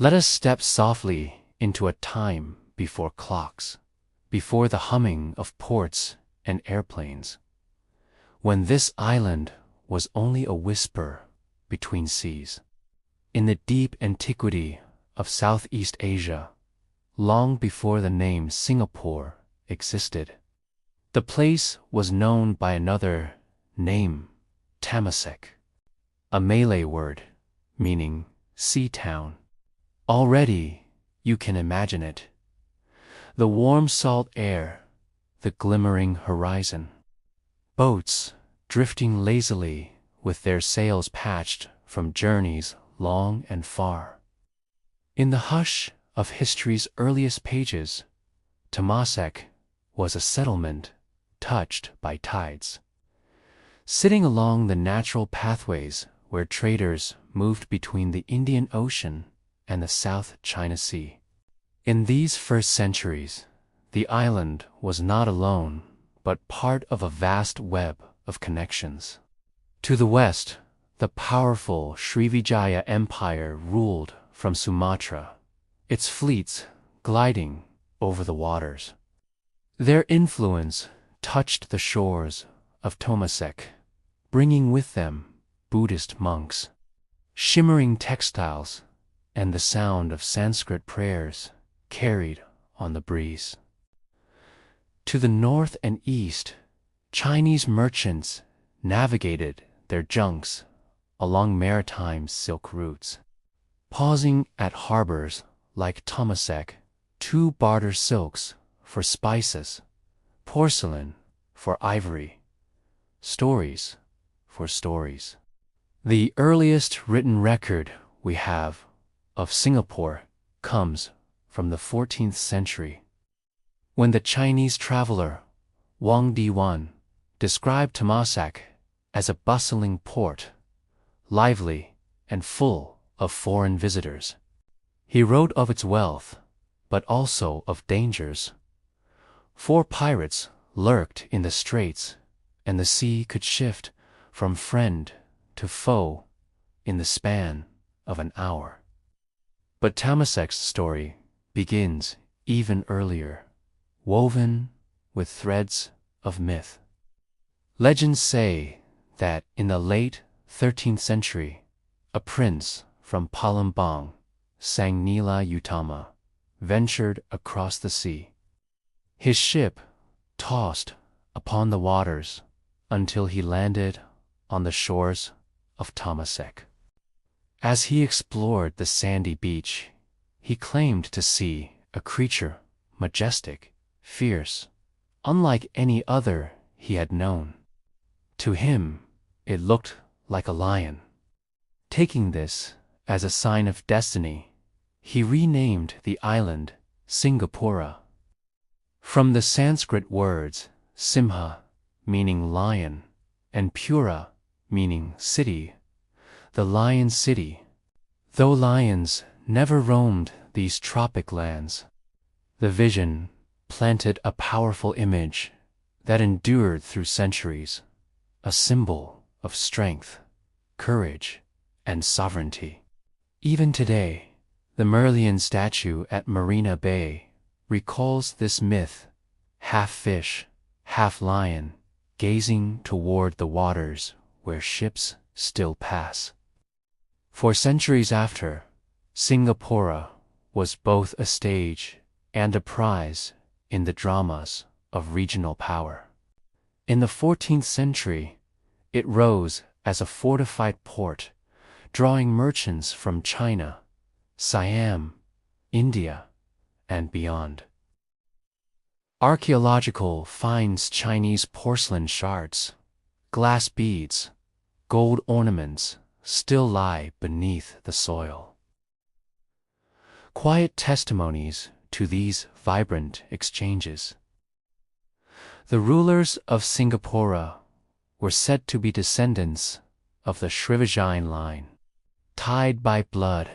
Let us step softly into a time before clocks, before the humming of ports and airplanes, when this island was only a whisper between seas. In the deep antiquity of Southeast Asia, long before the name Singapore existed, the place was known by another name, Temasek, a Malay word meaning sea town. Already you can imagine it. The warm salt air, the glimmering horizon, boats drifting lazily with their sails patched from journeys long and far. In the hush of history's earliest pages, Temasek was a settlement touched by tides, sitting along the natural pathways where traders moved between the Indian Ocean and the South China Sea. In these first centuries, the island was not alone, but part of a vast web of connections. To the west, the powerful Srivijaya Empire ruled from Sumatra, its fleets gliding over the waters. Their influence touched the shores of Temasek, bringing with them Buddhist monks, shimmering textiles, and the sound of Sanskrit prayers carried on the breeze. To the north and east, Chinese merchants navigated their junks along maritime silk routes, pausing at harbors like Temasek to barter silks for spices, porcelain for ivory, stories for stories. The earliest written record we have of Singapore comes from the 14th century, when the Chinese traveler Wang Diwan described Temasek as a bustling port, lively and full of foreign visitors. He wrote of its wealth, but also of dangers. For pirates lurked in the straits, and the sea could shift from friend to foe in the span of an hour. But Temasek's story begins even earlier, woven with threads of myth. Legends say that in the late 13th century, a prince from Palembang, Sangnila Utama, ventured across the sea. His ship tossed upon the waters until he landed on the shores of Temasek. As he explored the sandy beach, he claimed to see a creature majestic, fierce, unlike any other he had known. To him, it looked like a lion. Taking this as a sign of destiny, he renamed the island Singapura. From the Sanskrit words Simha, meaning lion, and Pura, meaning city, the Lion City. Though lions never roamed these tropic lands, the vision planted a powerful image that endured through centuries, a symbol of strength, courage, and sovereignty. Even today, the Merlion statue at Marina Bay recalls this myth, half fish, half lion, gazing toward the waters where ships still pass. For centuries after, Singapura was both a stage and a prize in the dramas of regional power. In the 14th century, it rose as a fortified port, drawing merchants from China, Siam, India, and beyond. Archaeological finds Chinese porcelain shards, glass beads, gold ornaments still lie beneath the soil. Quiet testimonies to these vibrant exchanges. The rulers of Singapura were said to be descendants of the Srivijaya line, tied by blood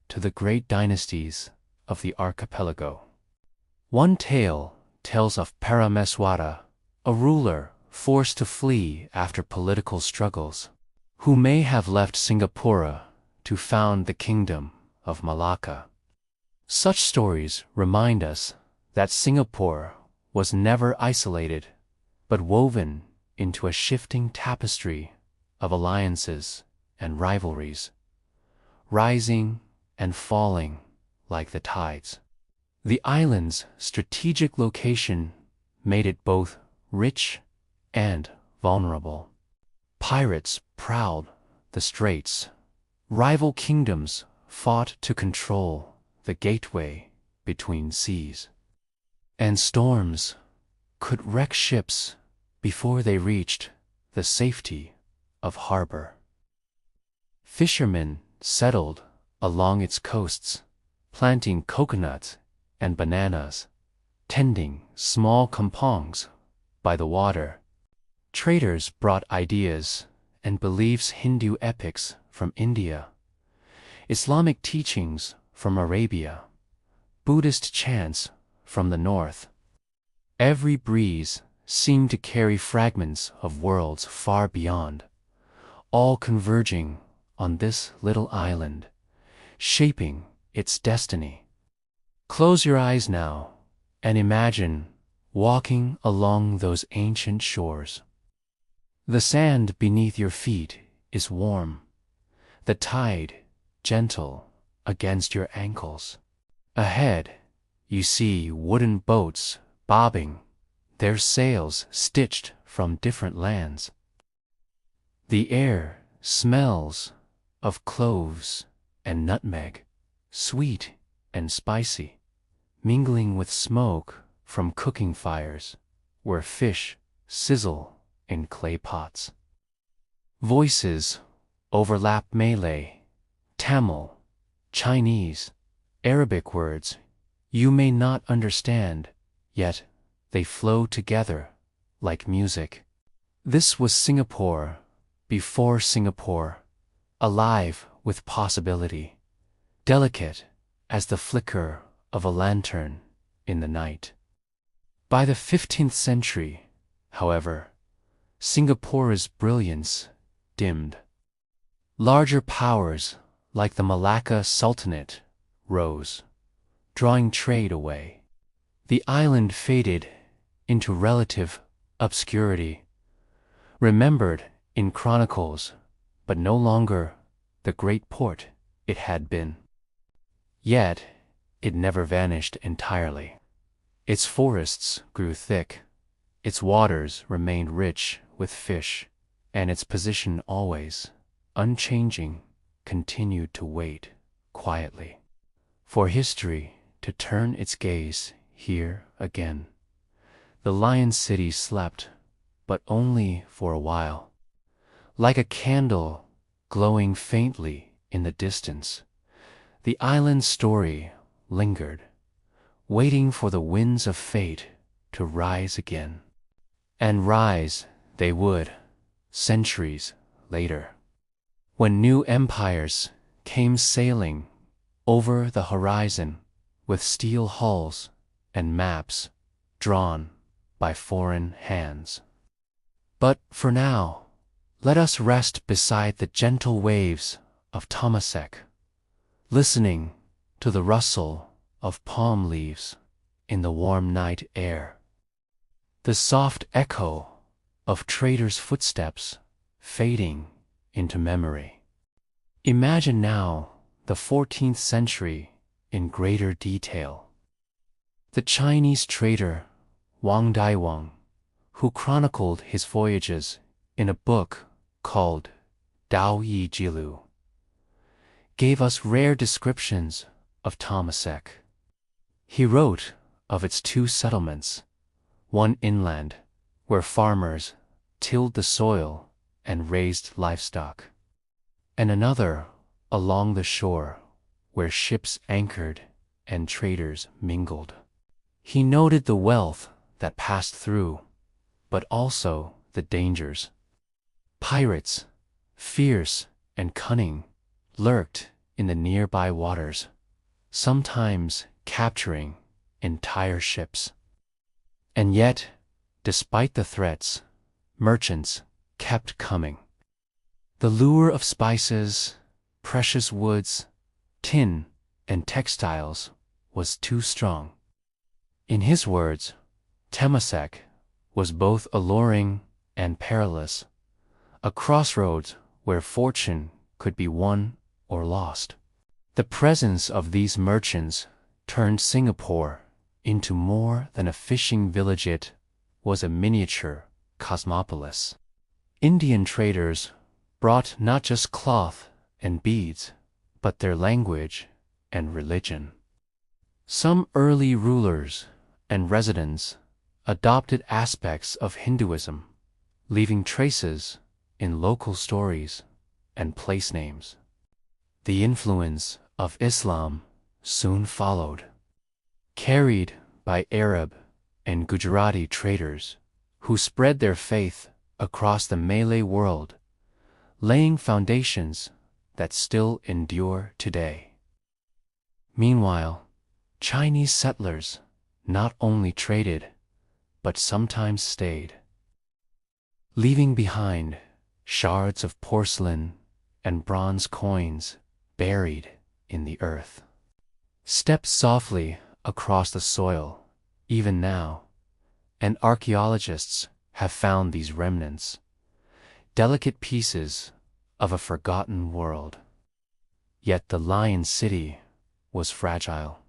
to the great dynasties of the archipelago. One tale tells of Parameswara, a ruler forced to flee after political struggles, who may have left Singapura to found the kingdom of Malacca. Such stories remind us that Singapore was never isolated, but woven into a shifting tapestry of alliances and rivalries, rising and falling like the tides. The island's strategic location made it both rich and vulnerable. Pirates prowled the straits. Rival kingdoms fought to control the gateway between seas. And storms could wreck ships before they reached the safety of harbor. Fishermen settled along its coasts, planting coconuts and bananas, tending small kampongs by the water. Traders brought ideas and beliefs, Hindu epics from India, Islamic teachings from Arabia, Buddhist chants from the north. Every breeze seemed to carry fragments of worlds far beyond, all converging on this little island, shaping its destiny. Close your eyes now and imagine walking along those ancient shores. The sand beneath your feet is warm, the tide gentle against your ankles. Ahead, you see wooden boats bobbing, their sails stitched from different lands. The air smells of cloves and nutmeg, sweet and spicy, mingling with smoke from cooking fires where fish sizzle in clay pots. Voices overlap Malay, Tamil, Chinese, Arabic words you may not understand, yet they flow together like music. This was Singapore before Singapore, alive with possibility, delicate as the flicker of a lantern in the night. By the 15th century, however, Singapore's brilliance dimmed. Larger powers like the Malacca Sultanate rose, drawing trade away. The island faded into relative obscurity, remembered in chronicles, but no longer the great port it had been. Yet, it never vanished entirely. Its forests grew thick, its waters remained rich with fish, and its position always, unchanging, continued to wait quietly for history to turn its gaze here again. The Lion City slept, but only for a while. Like a candle glowing faintly in the distance, the island's story lingered, waiting for the winds of fate to rise again. And rise they would, centuries later, when new empires came sailing over the horizon with steel hulls and maps drawn by foreign hands. But for now, let us rest beside the gentle waves of Temasek, listening to the rustle of palm leaves in the warm night air, the soft echo of traders' footsteps fading into memory. Imagine now the 14th century in greater detail. The Chinese trader Wang Daiwang, who chronicled his voyages in a book called Dao Yi Jilu, gave us rare descriptions of Temasek. He wrote of its two settlements, one inland, where farmers tilled the soil and raised livestock, and another along the shore, where ships anchored and traders mingled. He noted the wealth that passed through, but also the dangers. Pirates, fierce and cunning, lurked in the nearby waters, sometimes capturing entire ships. And yet, despite the threats, merchants kept coming. The lure of spices, precious woods, tin, and textiles was too strong. In his words, Temasek was both alluring and perilous, a crossroads where fortune could be won or lost. The presence of these merchants turned Singapore into more than a fishing village. It was a miniature cosmopolis. Indian traders brought not just cloth and beads, but their language and religion. Some early rulers and residents adopted aspects of Hinduism, leaving traces in local stories and place names. The influence of Islam soon followed, carried by Arab and Gujarati traders who spread their faith across the Malay world, laying foundations that still endure today. Meanwhile, Chinese settlers not only traded, but sometimes stayed, leaving behind shards of porcelain and bronze coins buried in the earth. Step softly across the soil, even now, and archaeologists have found these remnants, delicate pieces of a forgotten world. Yet the Lion City was fragile.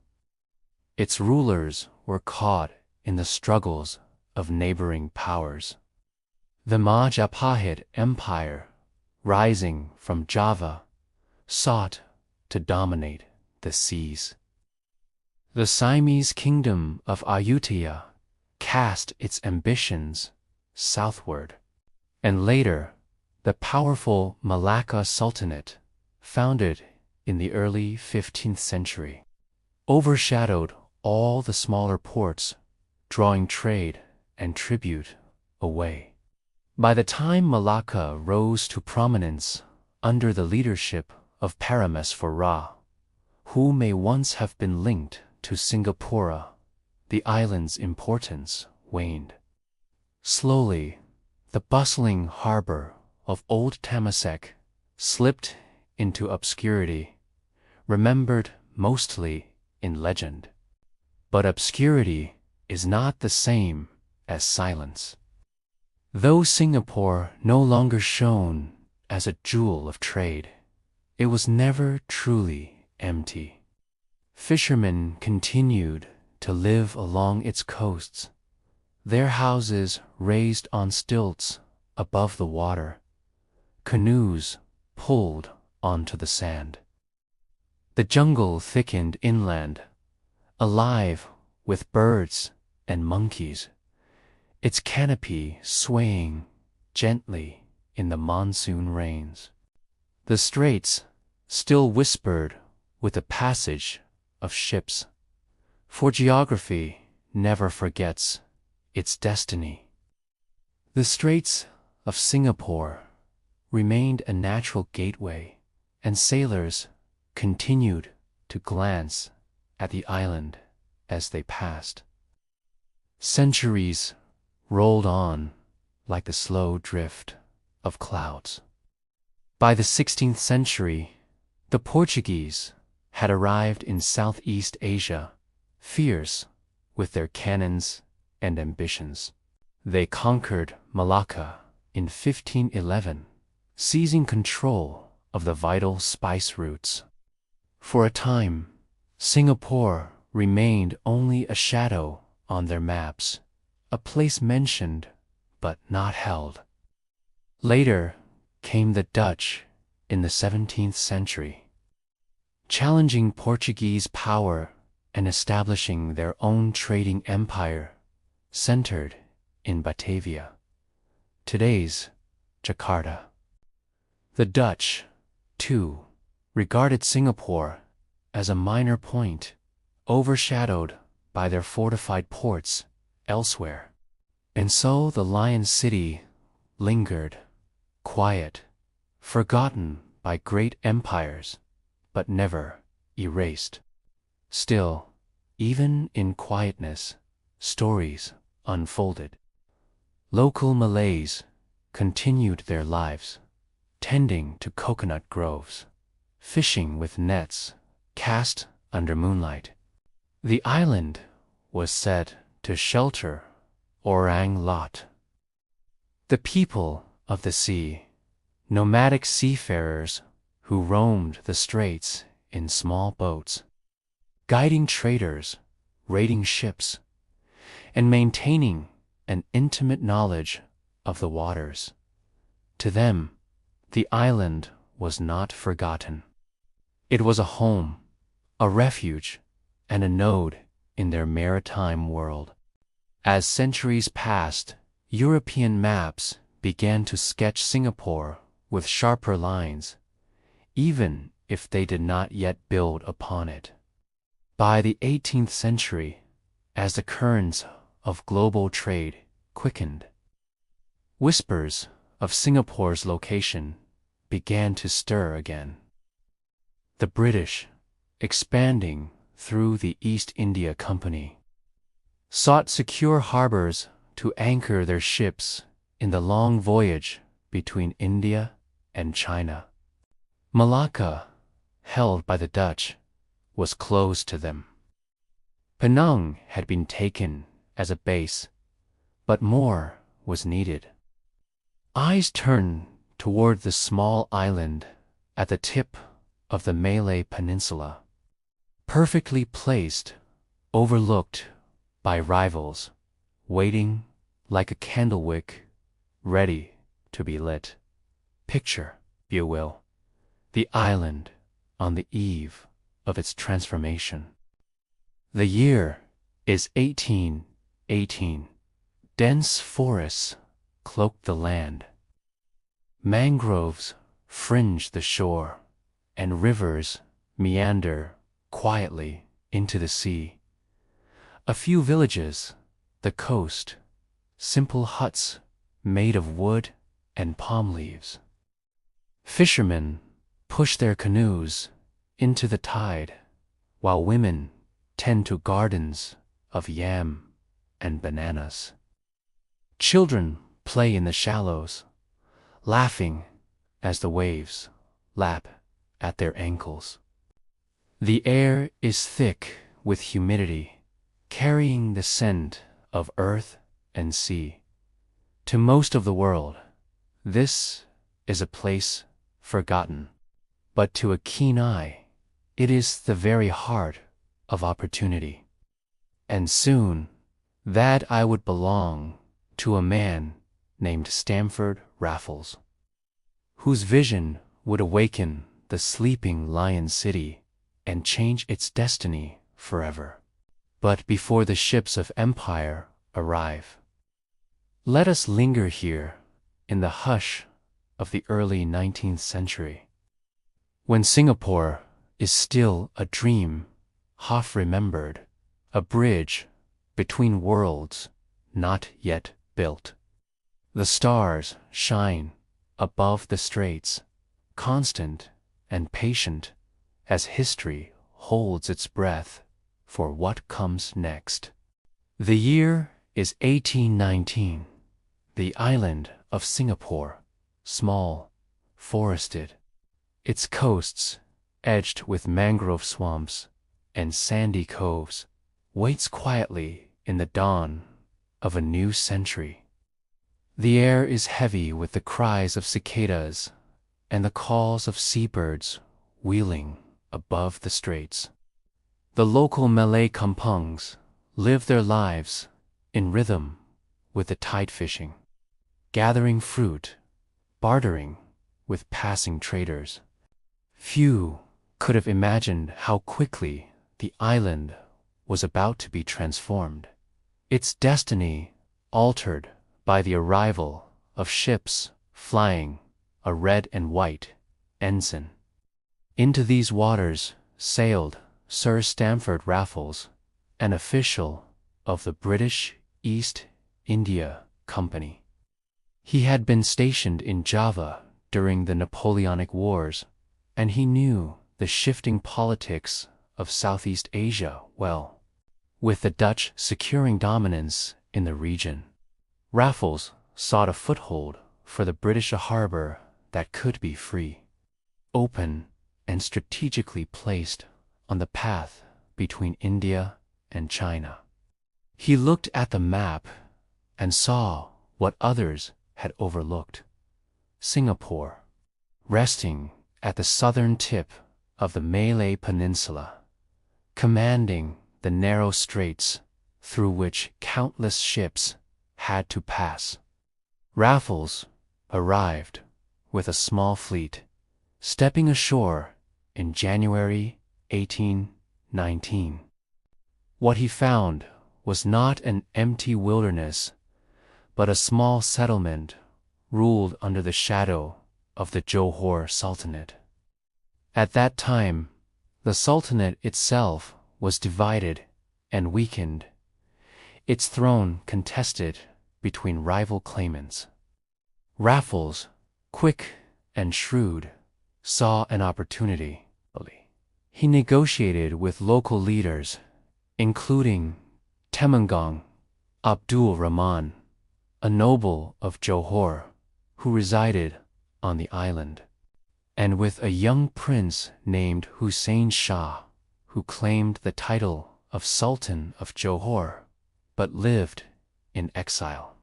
Its rulers were caught in the struggles of neighboring powers. The Majapahit Empire, rising from Java, sought to dominate the seas. The Siamese kingdom of Ayutthaya cast its ambitions southward, and later the powerful Malacca Sultanate, founded in the early 15th century, overshadowed all the smaller ports, drawing trade and tribute away. By the time Malacca rose to prominence under the leadership of Parameswara, who may once have been linked to Singapore, the island's importance waned. Slowly, the bustling harbor of Old Temasek slipped into obscurity, remembered mostly in legend. But obscurity is not the same as silence. Though Singapore no longer shone as a jewel of trade, it was never truly empty. Fishermen continued to live along its coasts, their houses raised on stilts above the water, canoes pulled onto the sand. The jungle thickened inland, alive with birds and monkeys, its canopy swaying gently in the monsoon rains. The straits still whispered with the passage of ships, for geography never forgets its destiny. The Straits of Singapore remained a natural gateway, and sailors continued to glance at the island as they passed. Centuries rolled on like the slow drift of clouds. By the 16th century, the Portuguese had arrived in Southeast Asia, fierce with their cannons and ambitions. They conquered Malacca in 1511, seizing control of the vital spice routes. For a time, Singapore remained only a shadow on their maps, a place mentioned but not held. Later came the Dutch in the 17th century, challenging Portuguese power and establishing their own trading empire centered in Batavia, today's Jakarta. The Dutch, too, regarded Singapore as a minor point, overshadowed by their fortified ports elsewhere. And so the Lion City lingered, quiet, forgotten by great empires, but never erased. Still, even in quietness, stories unfolded. Local Malays continued their lives, tending to coconut groves, fishing with nets cast under moonlight, The island was said to shelter Orang Lot, the people of the sea, nomadic seafarers who roamed the straits in small boats, guiding traders, raiding ships, and maintaining an intimate knowledge of the waters. To them, the island was not forgotten. It was a home, a refuge, and a node in their maritime world. As centuries passed, European maps began to sketch Singapore with sharper lines, even if they did not yet build upon it. By the 18th century, as the currents of global trade quickened, whispers of Singapore's location began to stir again. The British, expanding through the East India Company, sought secure harbors to anchor their ships in the long voyage between India and China. Malacca, held by the Dutch, was closed to them. Penang had been taken as a base, but more was needed. Eyes turned toward the small island at the tip of the Malay Peninsula, perfectly placed, overlooked by rivals, waiting like a candlewick, ready to be lit. Picture, if you will, the island on the eve of its transformation. The year is 1818. Dense forests cloak the land. Mangroves fringe the shore, and rivers meander quietly into the sea. A few villages, the coast, simple huts made of wood and palm leaves. Fishermen push their canoes into the tide, while women tend to gardens of yam and bananas. Children play in the shallows, laughing as the waves lap at their ankles. The air is thick with humidity, carrying the scent of earth and sea. To most of the world, this is a place forgotten, but to a keen eye, it is the very heart of opportunity. And soon, that I would belong to a man named Stamford Raffles, whose vision would awaken the sleeping Lion City and change its destiny forever. But before the ships of empire arrive, let us linger here in the hush of the early 19th century, when Singapore is still a dream half remembered, a bridge between worlds not yet built. The stars shine above the straits, constant and patient as history holds its breath for what comes next. The year is 1819. The island of Singapore, small, forested, its coasts edged with mangrove swamps and sandy coves, waits quietly in the dawn of a new century. The air is heavy with the cries of cicadas and the calls of seabirds wheeling above the straits. The local Malay kampungs live their lives in rhythm with the tide fishing, gathering fruit, bartering with passing traders. Few could have imagined how quickly the island was about to be transformed, its destiny altered by the arrival of ships flying a red and white ensign. Into these waters sailed Sir Stamford Raffles, an official of the British East India Company. He had been stationed in Java during the Napoleonic Wars, and he knew the shifting politics of Southeast Asia well. With the Dutch securing dominance in the region, Raffles sought a foothold for the British, a harbor that could be free, open, and strategically placed on the path between India and China. He looked at the map and saw what others had overlooked: Singapore, resting at the southern tip of the Malay Peninsula, commanding the narrow straits through which countless ships had to pass. Raffles arrived with a small fleet, stepping ashore in January 1819. What he found was not an empty wilderness, but a small settlement ruled under the shadow of the Johor Sultanate. At that time, the Sultanate itself was divided and weakened, its throne contested between rival claimants. Raffles, quick and shrewd, saw an opportunity. He negotiated with local leaders, including Temenggung Abdul Rahman, a noble of Johor who resided on the island, and with a young prince named Hussein Shah, who claimed the title of Sultan of Johor, but lived in exile.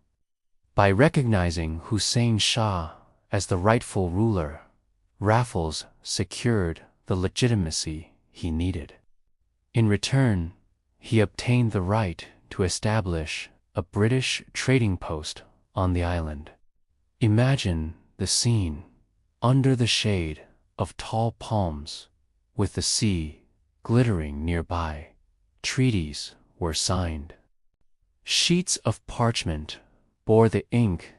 By recognizing Hussein Shah as the rightful ruler, Raffles secured the legitimacy he needed. In return, he obtained the right to establish a British trading post on the island. Imagine the scene: under the shade of tall palms, with the sea glittering nearby, treaties were signed. Sheets of parchment bore the ink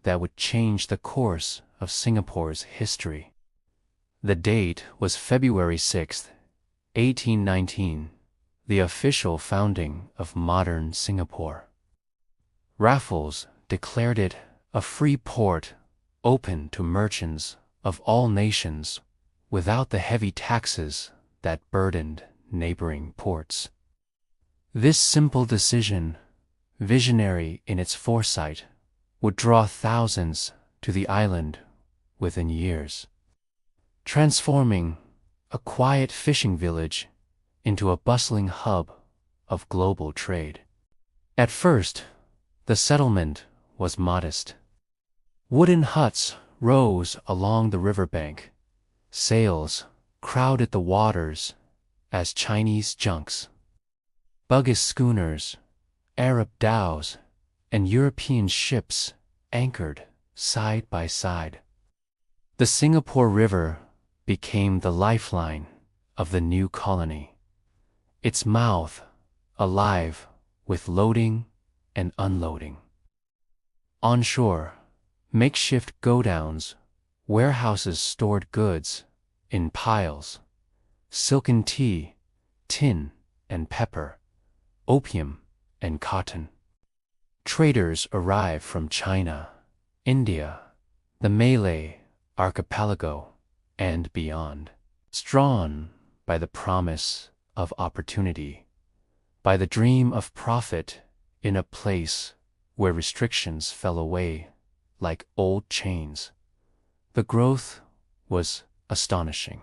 that would change the course of Singapore's history. The date was February 6, 1819, the official founding of modern Singapore. Raffles declared it a free port open to merchants of all nations without the heavy taxes that burdened neighboring ports. This simple decision, visionary in its foresight, would draw thousands to the island within years, transforming a quiet fishing village into a bustling hub of global trade. At first, the settlement was modest. Wooden huts rose along the riverbank. Sails crowded the waters as Chinese junks, Bugis schooners, Arab dhows, and European ships anchored side by side. The Singapore River became the lifeline of the new colony, its mouth alive with loading and unloading. Onshore, makeshift godowns, warehouses stored goods in piles: silken tea, tin and pepper, opium and cotton. Traders arrived from China, India, the Malay archipelago, and beyond, drawn by the promise of opportunity, by the dream of profit in a place where restrictions fell away like old chains. The growth was astonishing.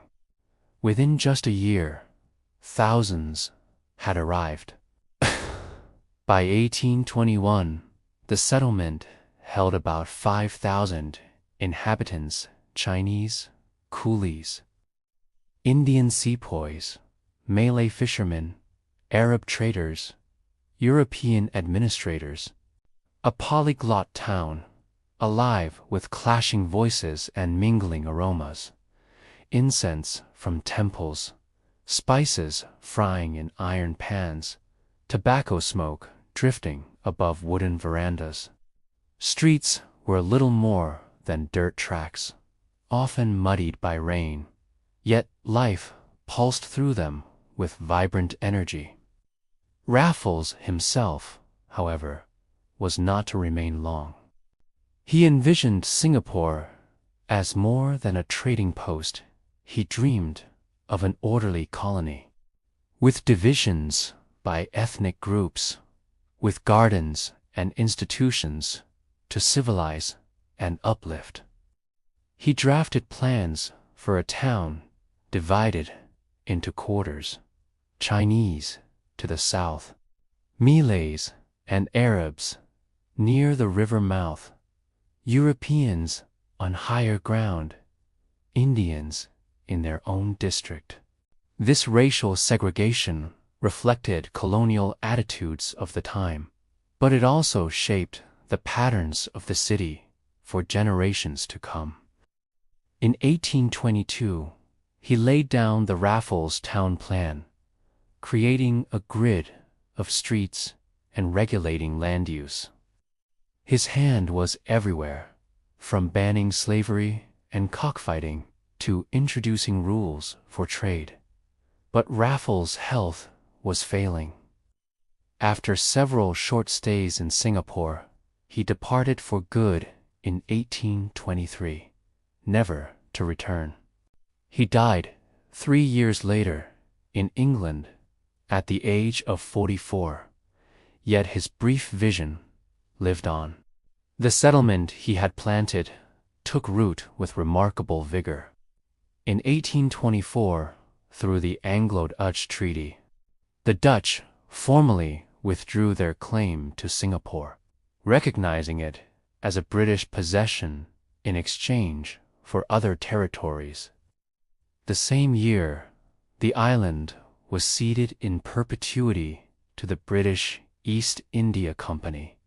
Within just a year, thousands had arrived. By 1821, the settlement held about 5,000 inhabitants: Chinese, coolies, Indian sepoys, Malay fishermen, Arab traders, European administrators. A polyglot town, alive with clashing voices and mingling aromas: incense from temples, spices frying in iron pans, tobacco smoke drifting above wooden verandas. Streets were little more than dirt tracks, often muddied by rain, yet life pulsed through them with vibrant energy. Raffles himself, however, was not to remain long. He envisioned Singapore as more than a trading post. He dreamed of an orderly colony, with divisions by ethnic groups, with gardens and institutions to civilize and uplift. He drafted plans for a town divided into quarters: Chinese to the south, Malays and Arabs near the river mouth, Europeans on higher ground, Indians in their own district. This racial segregation reflected colonial attitudes of the time, but it also shaped the patterns of the city for generations to come. In 1822, he laid down the Raffles town plan, creating a grid of streets and regulating land use. His hand was everywhere, from banning slavery and cockfighting to introducing rules for trade. But Raffles' health was failing. After several short stays in Singapore, he departed for good in 1823, never to return. He died 3 years later in England at the age of 44, yet his brief vision lived on. The settlement he had planted took root with remarkable vigor. In 1824, through the Anglo-Dutch Treaty, the Dutch formally withdrew their claim to Singapore, recognizing it as a British possession in exchange for other territories. The same year, the island was ceded in perpetuity to the British East India Company.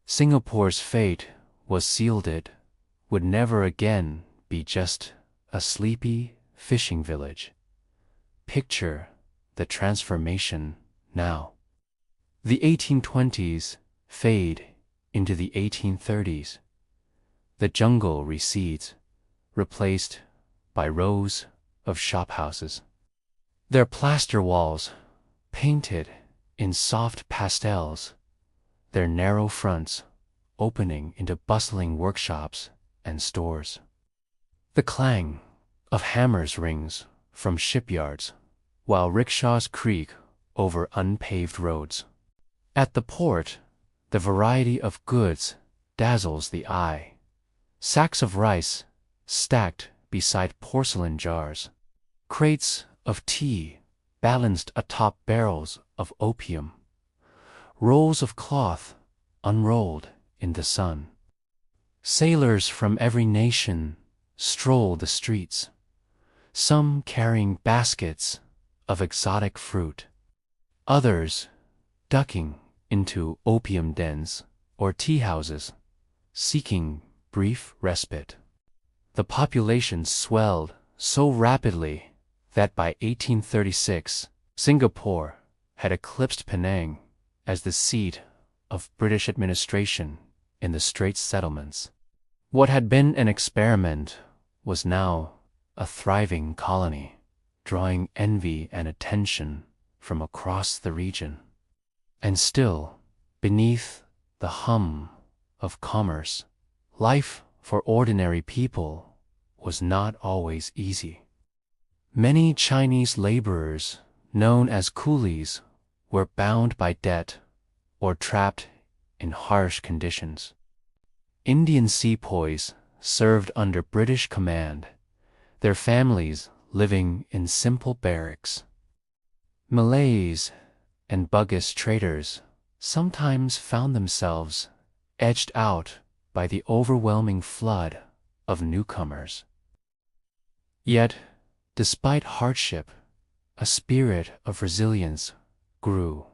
Singapore's fate was sealed. It would never again be just a sleepy fishing village. Picture the transformation now. The 1820s fade into the 1830s. The jungle recedes, replaced by rows of shophouses. Their plaster walls, painted in soft pastels, their narrow fronts opening into bustling workshops and stores. The clang of hammers rings from shipyards, while rickshaws creak over unpaved roads. At the port, the variety of goods dazzles the eye. Sacks of rice stacked beside porcelain jars, crates of tea balanced atop barrels of opium, rolls of cloth unrolled in the sun. Sailors from every nation stroll the streets, some carrying baskets of exotic fruit, others ducking into opium dens or tea houses, seeking brief respite. The population swelled so rapidly that by 1836, Singapore had eclipsed Penang as the seat of British administration in the Straits settlements. What had been an experiment was now a thriving colony, drawing envy and attention from across the region. And still, beneath the hum of commerce, life for ordinary people was not always easy. Many Chinese laborers, known as coolies, were bound by debt or trapped in harsh conditions. Indian sepoys served under British command, their families living in simple barracks. Malays and Bugis traders sometimes found themselves edged out by the overwhelming flood of newcomers. Yet, despite hardship, a spirit of resilience grew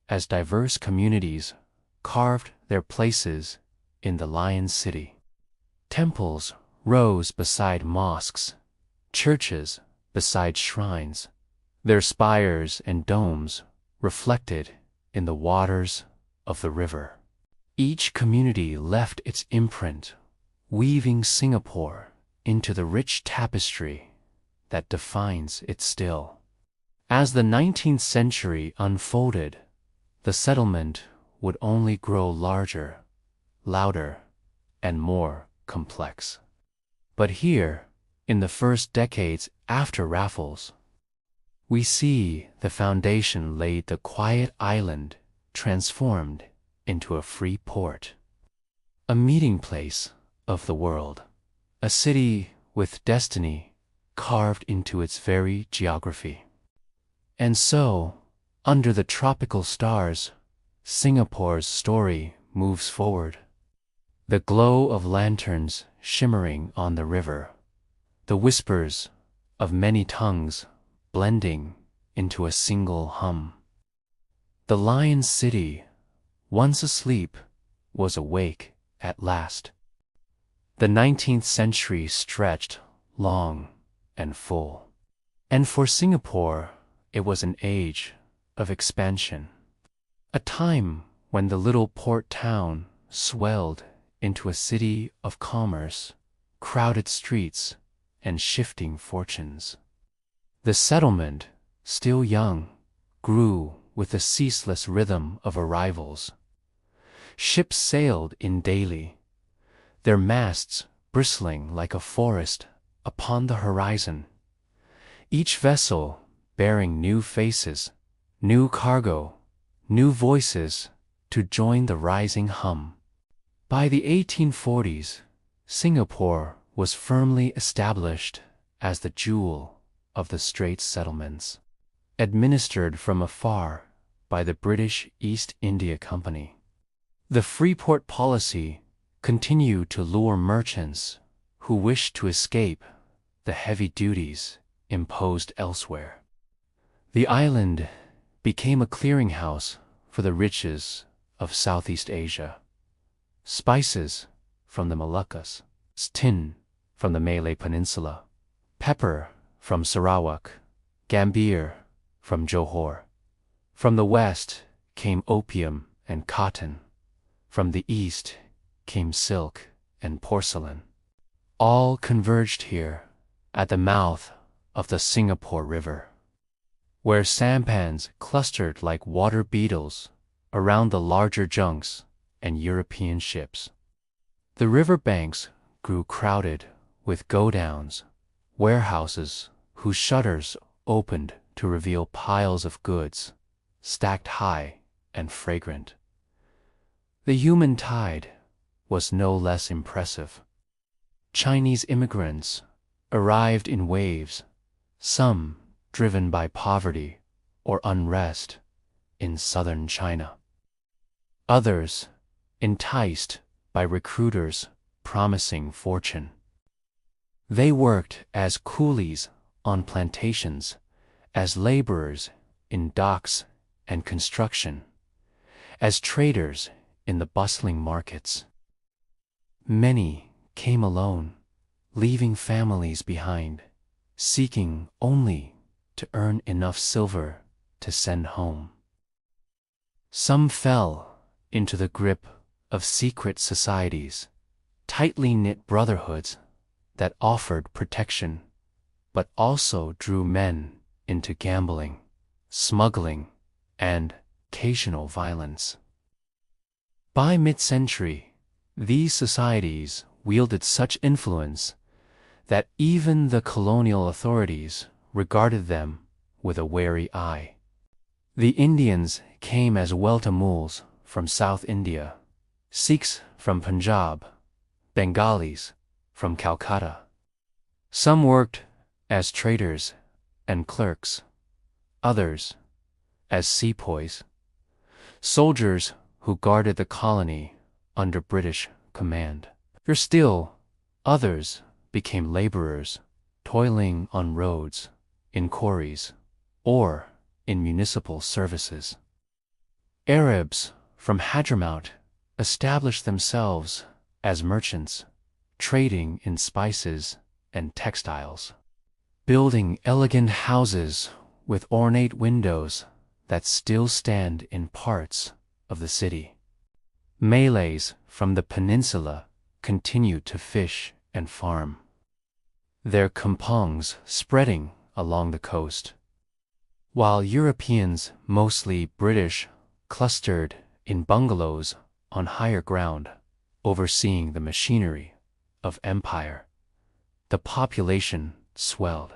as diverse communities carved their places in the Lion City. Temples rose beside mosques, churches beside shrines, their spires and domes reflected in the waters of the river. Each community left its imprint, weaving Singapore into the rich tapestry that defines it still. As the 19th century unfolded, the settlement would only grow larger, louder, and more complex. But here, in the first decades after Raffles, we see the foundation laid, the quiet island transformed into a free port, a meeting place of the world, a city with destiny carved into its very geography. And so, Under the tropical stars, Singapore's story moves forward. The glow of lanterns shimmering on the river, the whispers of many tongues blending into a single hum. The Lion City, once asleep, was awake at last. The 19th century stretched long and full. And for Singapore, it was an age of expansion. A time when the little port town swelled into a city of commerce, crowded streets, and shifting fortunes. The settlement, still young, grew with the ceaseless rhythm of arrivals. Ships sailed in daily, their masts bristling like a forest upon the horizon, each vessel bearing new faces, new cargo, new voices to join the rising hum. By the 1840s, Singapore was firmly established as the jewel of the Straits settlements, administered from afar by the British East India Company. The Freeport policy continued to lure merchants who wished to escape the heavy duties imposed elsewhere. The island became a clearinghouse for the riches of Southeast Asia. Spices from the Moluccas, tin from the Malay Peninsula, pepper from Sarawak, Gambir from Johor. From the west came opium and cotton. From the east came silk and porcelain. All converged here at the mouth of the Singapore River, where sampans clustered like water beetles around the larger junks and European ships. The river banks grew crowded with go-downs, warehouses whose shutters opened to reveal piles of goods, stacked high and fragrant. The human tide was no less impressive. Chinese immigrants arrived in waves, some driven by poverty or unrest in southern China. Others enticed by recruiters promising fortune. They worked as coolies on plantations, as laborers in docks and construction, as traders in the bustling markets. Many came alone, leaving families behind, seeking only to earn enough silver to send home. Some fell into the grip of secret societies, tightly knit brotherhoods that offered protection, but also drew men into gambling, smuggling, and occasional violence. By mid-century, these societies wielded such influence that even the colonial authorities regarded them with a wary eye. The Indians came as Weltamuls from South India, Sikhs from Punjab, Bengalis from Calcutta. Some worked as traders and clerks, others as sepoys, soldiers who guarded the colony under British command. Still, others became laborers, toiling on roads, in quarries, or in municipal services. Arabs from Hadramaut established themselves as merchants, trading in spices and textiles, building elegant houses with ornate windows that still stand in parts of the city. Malays from the peninsula continued to fish and farm, their kampongs spreading along the coast, while Europeans, mostly British, clustered in bungalows on higher ground, overseeing the machinery of empire. The population swelled.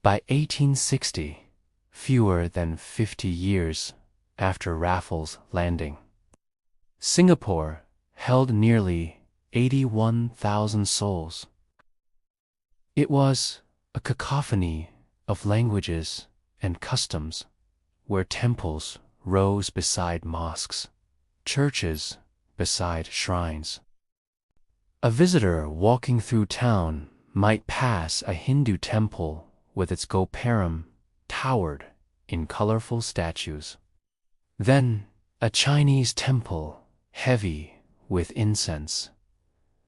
By 1860, fewer than 50 years after Raffles' landing, Singapore held nearly 81,000 souls. It was a cacophony of languages and customs, where temples rose beside mosques, churches beside shrines. A visitor walking through town might pass a Hindu temple with its gopuram towered in colorful statues. Then a Chinese temple heavy with incense.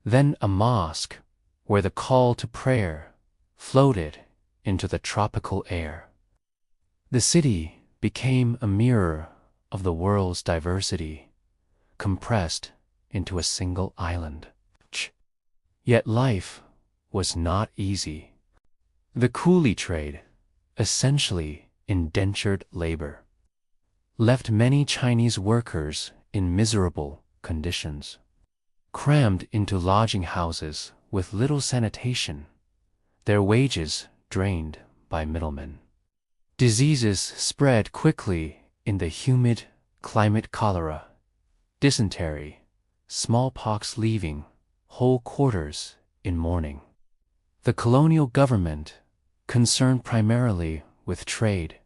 Then a mosque where the call to prayer floated into the tropical air. The city became a mirror of the world's diversity, compressed into a single island. Yet life was not easy. The coolie trade, essentially indentured labor, left many Chinese workers in miserable conditions, crammed into lodging houses with little sanitation, their wages drained by middlemen. Diseases spread quickly in the humid climate: cholera, dysentery, smallpox, leaving whole quarters in mourning. The colonial government, concerned primarily with trade,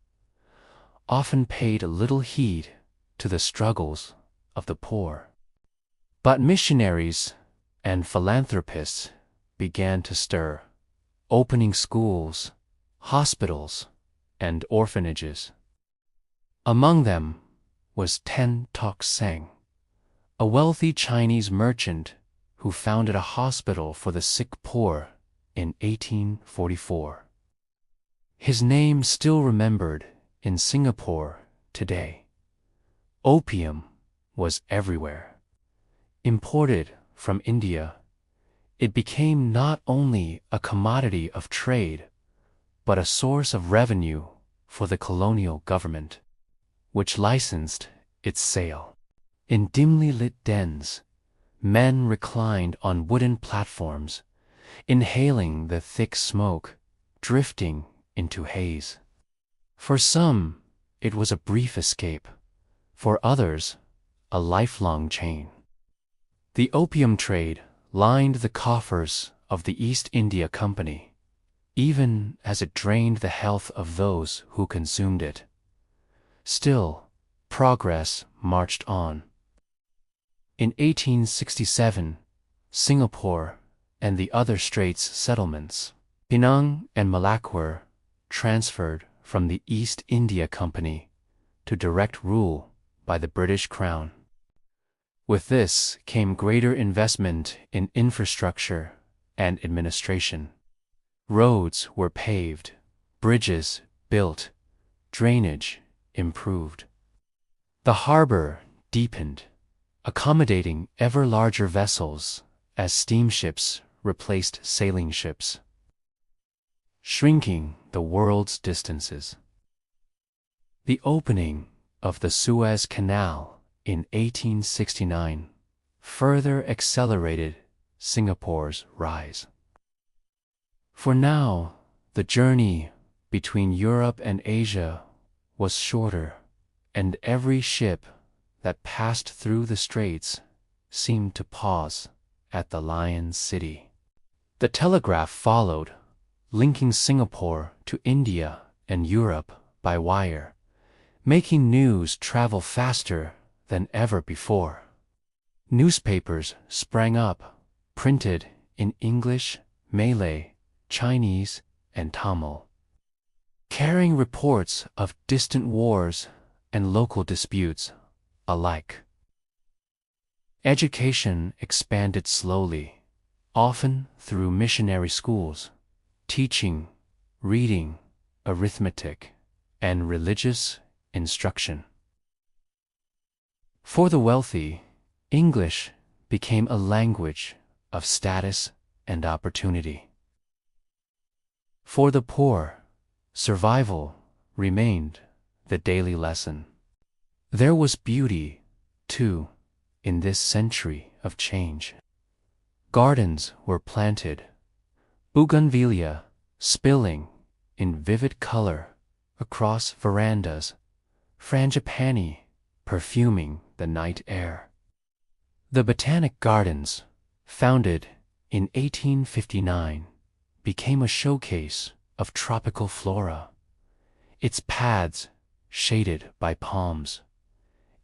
often paid little heed to the struggles of the poor. But missionaries and philanthropists began to stir, opening schools, hospitals, and orphanages. Among them was Ten Tok Seng, a wealthy Chinese merchant who founded a hospital for the sick poor in 1844. His name still remembered in Singapore today. Opium was everywhere. Imported from India, it became not only a commodity of trade, but a source of revenue for the colonial government, which licensed its sale. In dimly lit dens, men reclined on wooden platforms, inhaling the thick smoke, drifting into haze. For some, it was a brief escape. For others, a lifelong chain. The opium trade lined the coffers of the East India Company, even as it drained the health of those who consumed it. Still, progress marched on. In 1867, Singapore and the other Straits settlements, Penang and Malacca, were transferred from the East India Company to direct rule by the British Crown. With this came greater investment in infrastructure and administration. Roads were paved, bridges built, drainage improved. The harbor deepened, accommodating ever larger vessels as steamships replaced sailing ships, shrinking the world's distances. The opening of the Suez Canal in 1869 further accelerated Singapore's rise. For now, the journey between Europe and Asia was shorter, and every ship that passed through the straits seemed to pause at the Lion City. The telegraph followed, linking Singapore to India and Europe by wire, making news travel faster than ever before. Newspapers sprang up, printed in English, Malay, Chinese, and Tamil, carrying reports of distant wars and local disputes alike. Education expanded slowly, often through missionary schools, teaching, reading, arithmetic, and religious instruction. For the wealthy, English became a language of status and opportunity. For the poor, survival remained the daily lesson. There was beauty, too, in this century of change. Gardens were planted, bougainvillea spilling in vivid color across verandas, frangipani perfuming the night air. The Botanic Gardens, founded in 1859, became a showcase of tropical flora, its paths shaded by palms,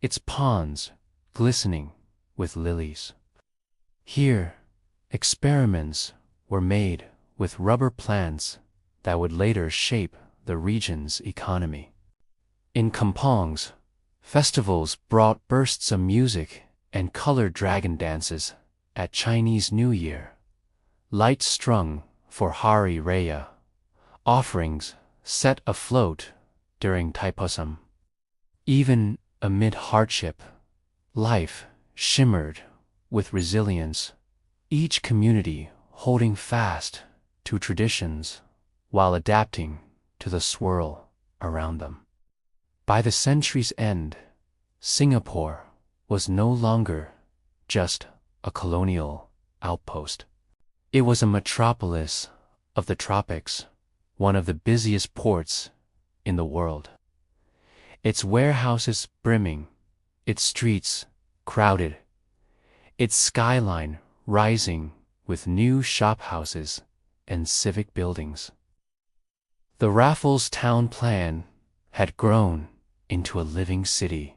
its ponds glistening with lilies. Here, experiments were made with rubber plants that would later shape the region's economy. In kampongs, festivals brought bursts of music and colored dragon dances at Chinese New Year, lights strung for Hari Raya, offerings set afloat during Thaipusam. Even amid hardship, life shimmered with resilience, each community holding fast to traditions while adapting to the swirl around them. By the century's end, Singapore was no longer just a colonial outpost. It was a metropolis of the tropics, one of the busiest ports in the world. Its warehouses brimming, its streets crowded, its skyline rising with new shophouses and civic buildings. The Raffles town plan had grown into a living city,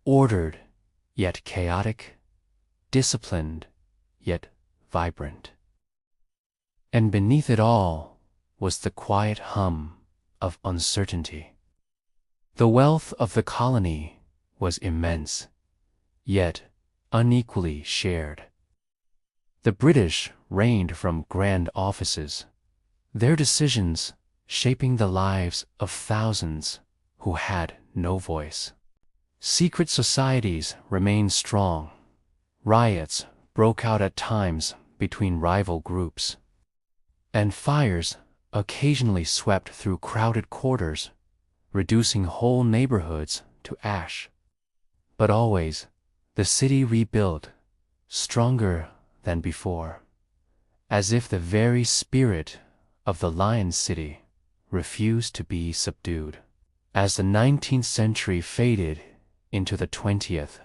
ordered yet chaotic, disciplined yet vibrant. And beneath it all was the quiet hum of uncertainty. The wealth of the colony was immense, yet unequally shared. The British reigned from grand offices, their decisions shaping the lives of thousands who had no voice. Secret societies remained strong. Riots broke out at times between rival groups, and fires occasionally swept through crowded quarters, reducing whole neighborhoods to ash. But always, the city rebuilt, stronger than before, as if the very spirit of the Lion City refused to be subdued. As the 19th century faded into the 20th,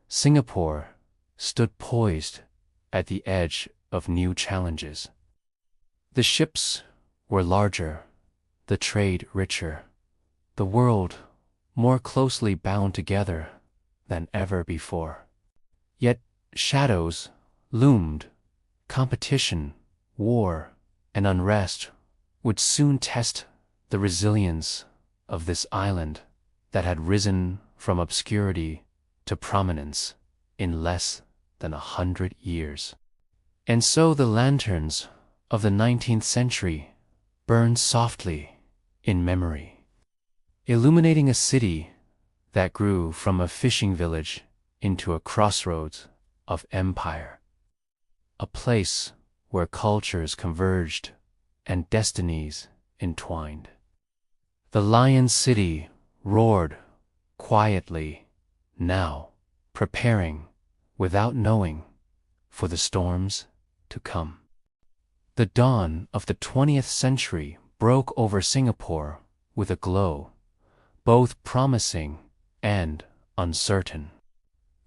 Singapore stood poised at the edge of new challenges. The ships were larger, the trade richer, the world more closely bound together than ever before. Yet shadows loomed. Competition, war, and unrest would soon test the resilience of this island that had risen from obscurity to prominence in less than 100 years. And so the lanterns of the 19th century burned softly in memory, illuminating a city that grew from a fishing village into a crossroads of empire, a place where cultures converged and destinies entwined. The Lion City roared quietly, now preparing, without knowing, for the storms to come. The dawn of the 20th century broke over Singapore with a glow, both promising and uncertain.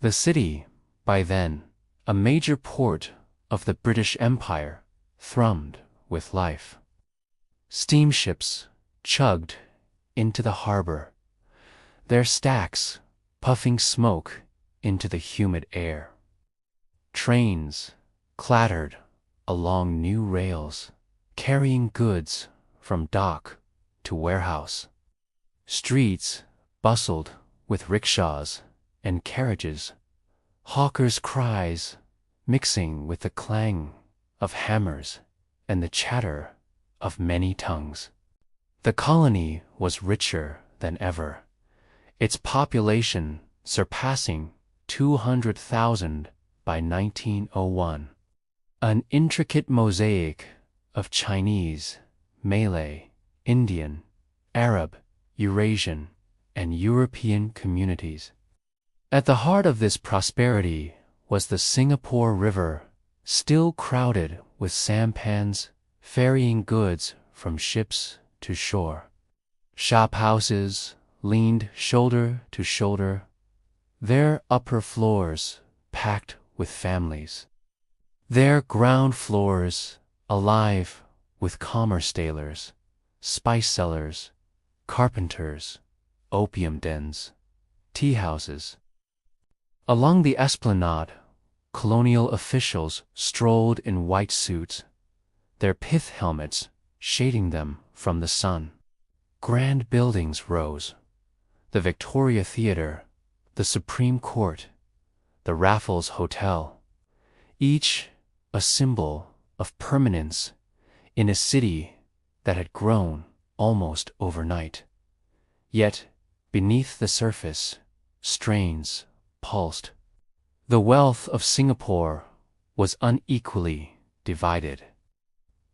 The city, by then, a major port of the British Empire, thrummed with life. Steamships chugged into the harbor, their stacks puffing smoke into the humid air. Trains clattered along new rails, carrying goods from dock to warehouse. Streets bustled with rickshaws and carriages, hawkers' cries mixing with the clang of hammers and the chatter of many tongues. The colony was richer than ever, its population surpassing 200,000 by 1901. An intricate mosaic of Chinese, Malay, Indian, Arab, Eurasian, and European communities. At the heart of this prosperity was the Singapore River, still crowded with sampans ferrying goods from ships to shore. Shophouses leaned shoulder to shoulder, their upper floors packed with families, their ground floors alive with commerce dealers, spice sellers, carpenters, opium dens, tea houses. Along the esplanade, colonial officials strolled in white suits, their pith helmets shading them from the sun. Grand buildings rose: the Victoria Theatre, the Supreme Court, the Raffles Hotel, each a symbol of permanence in a city that had grown almost overnight. Yet, beneath the surface, strains pulsed. The wealth of Singapore was unequally divided.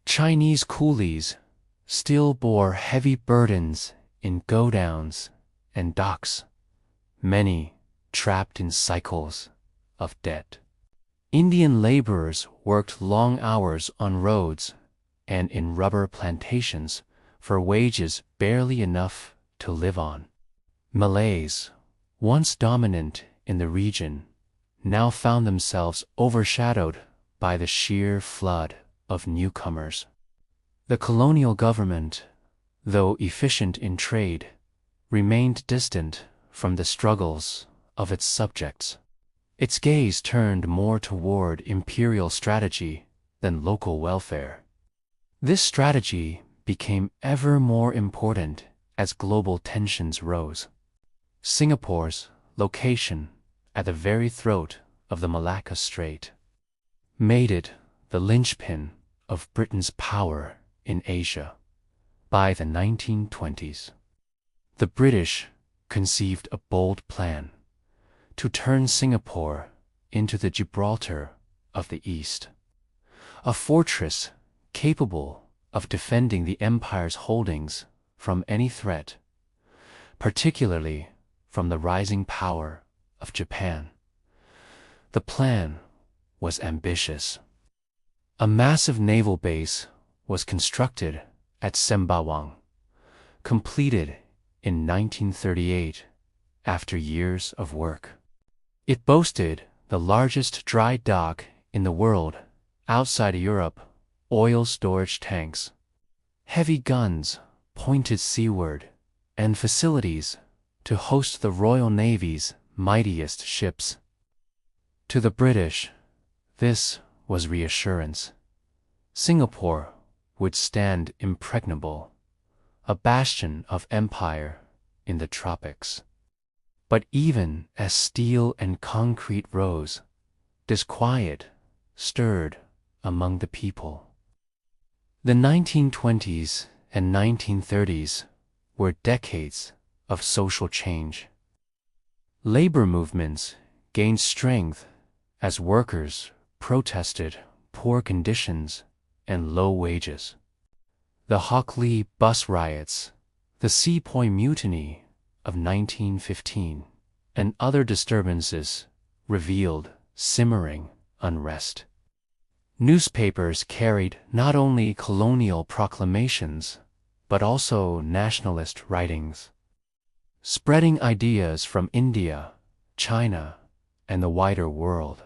Chinese coolies still bore heavy burdens in godowns and docks, many trapped in cycles of debt. Indian laborers worked long hours on roads and in rubber plantations for wages barely enough to live on. Malays, once dominant in the region, now found themselves overshadowed by the sheer flood of newcomers. The colonial government, though efficient in trade, remained distant from the struggles of its subjects. Its gaze turned more toward imperial strategy than local welfare. This strategy became ever more important as global tensions rose. Singapore's location at the very throat of the Malacca Strait made it the linchpin of Britain's power in Asia. By the 1920s, the British conceived a bold plan to turn Singapore into the Gibraltar of the East, a fortress capable of defending the empire's holdings from any threat, particularly from the rising power of Japan. The plan was ambitious. A massive naval base was constructed at Sembawang, completed in 1938 after years of work. It boasted the largest dry dock in the world outside Europe, oil storage tanks, heavy guns pointed seaward, and facilities to host the Royal Navy's mightiest ships. To the British, this was reassurance. Singapore would stand impregnable, a bastion of empire in the tropics. But even as steel and concrete rose, disquiet stirred among the people. The 1920s and 1930s were decades of social change. Labor movements gained strength as workers protested poor conditions and low wages. The Hockley bus riots, the Sepoy Mutiny of 1915, and other disturbances revealed simmering unrest. Newspapers carried not only colonial proclamations, but also nationalist writings, spreading ideas from India, China, and the wider world.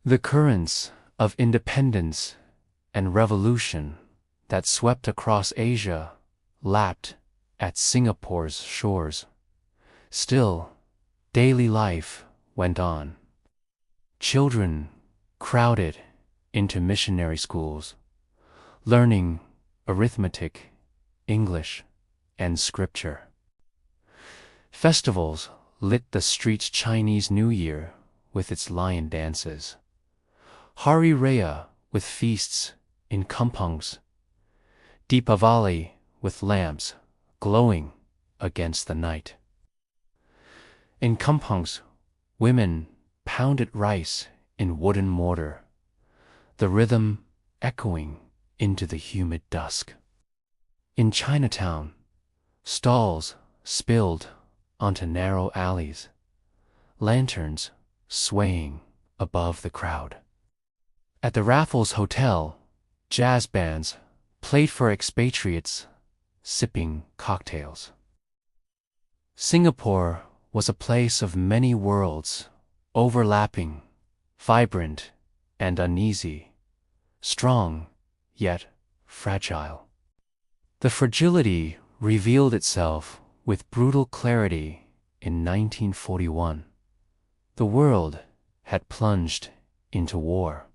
The currents of independence and revolution that swept across Asia lapped at Singapore's shores. Still, daily life went on. Children crowded into missionary schools, learning arithmetic, English, and scripture. Festivals lit the streets. Chinese New Year with its lion dances, Hari Raya with feasts in kampungs, Deepavali with lamps glowing against the night. In kampungs, women pounded rice in wooden mortar, the rhythm echoing into the humid dusk. In Chinatown, stalls spilled onto narrow alleys, lanterns swaying above the crowd. At the Raffles Hotel, jazz bands played for expatriates sipping cocktails. Singapore was a place of many worlds, overlapping, vibrant, and uneasy, strong, yet fragile. The fragility revealed itself with brutal clarity in 1941. The world had plunged into war.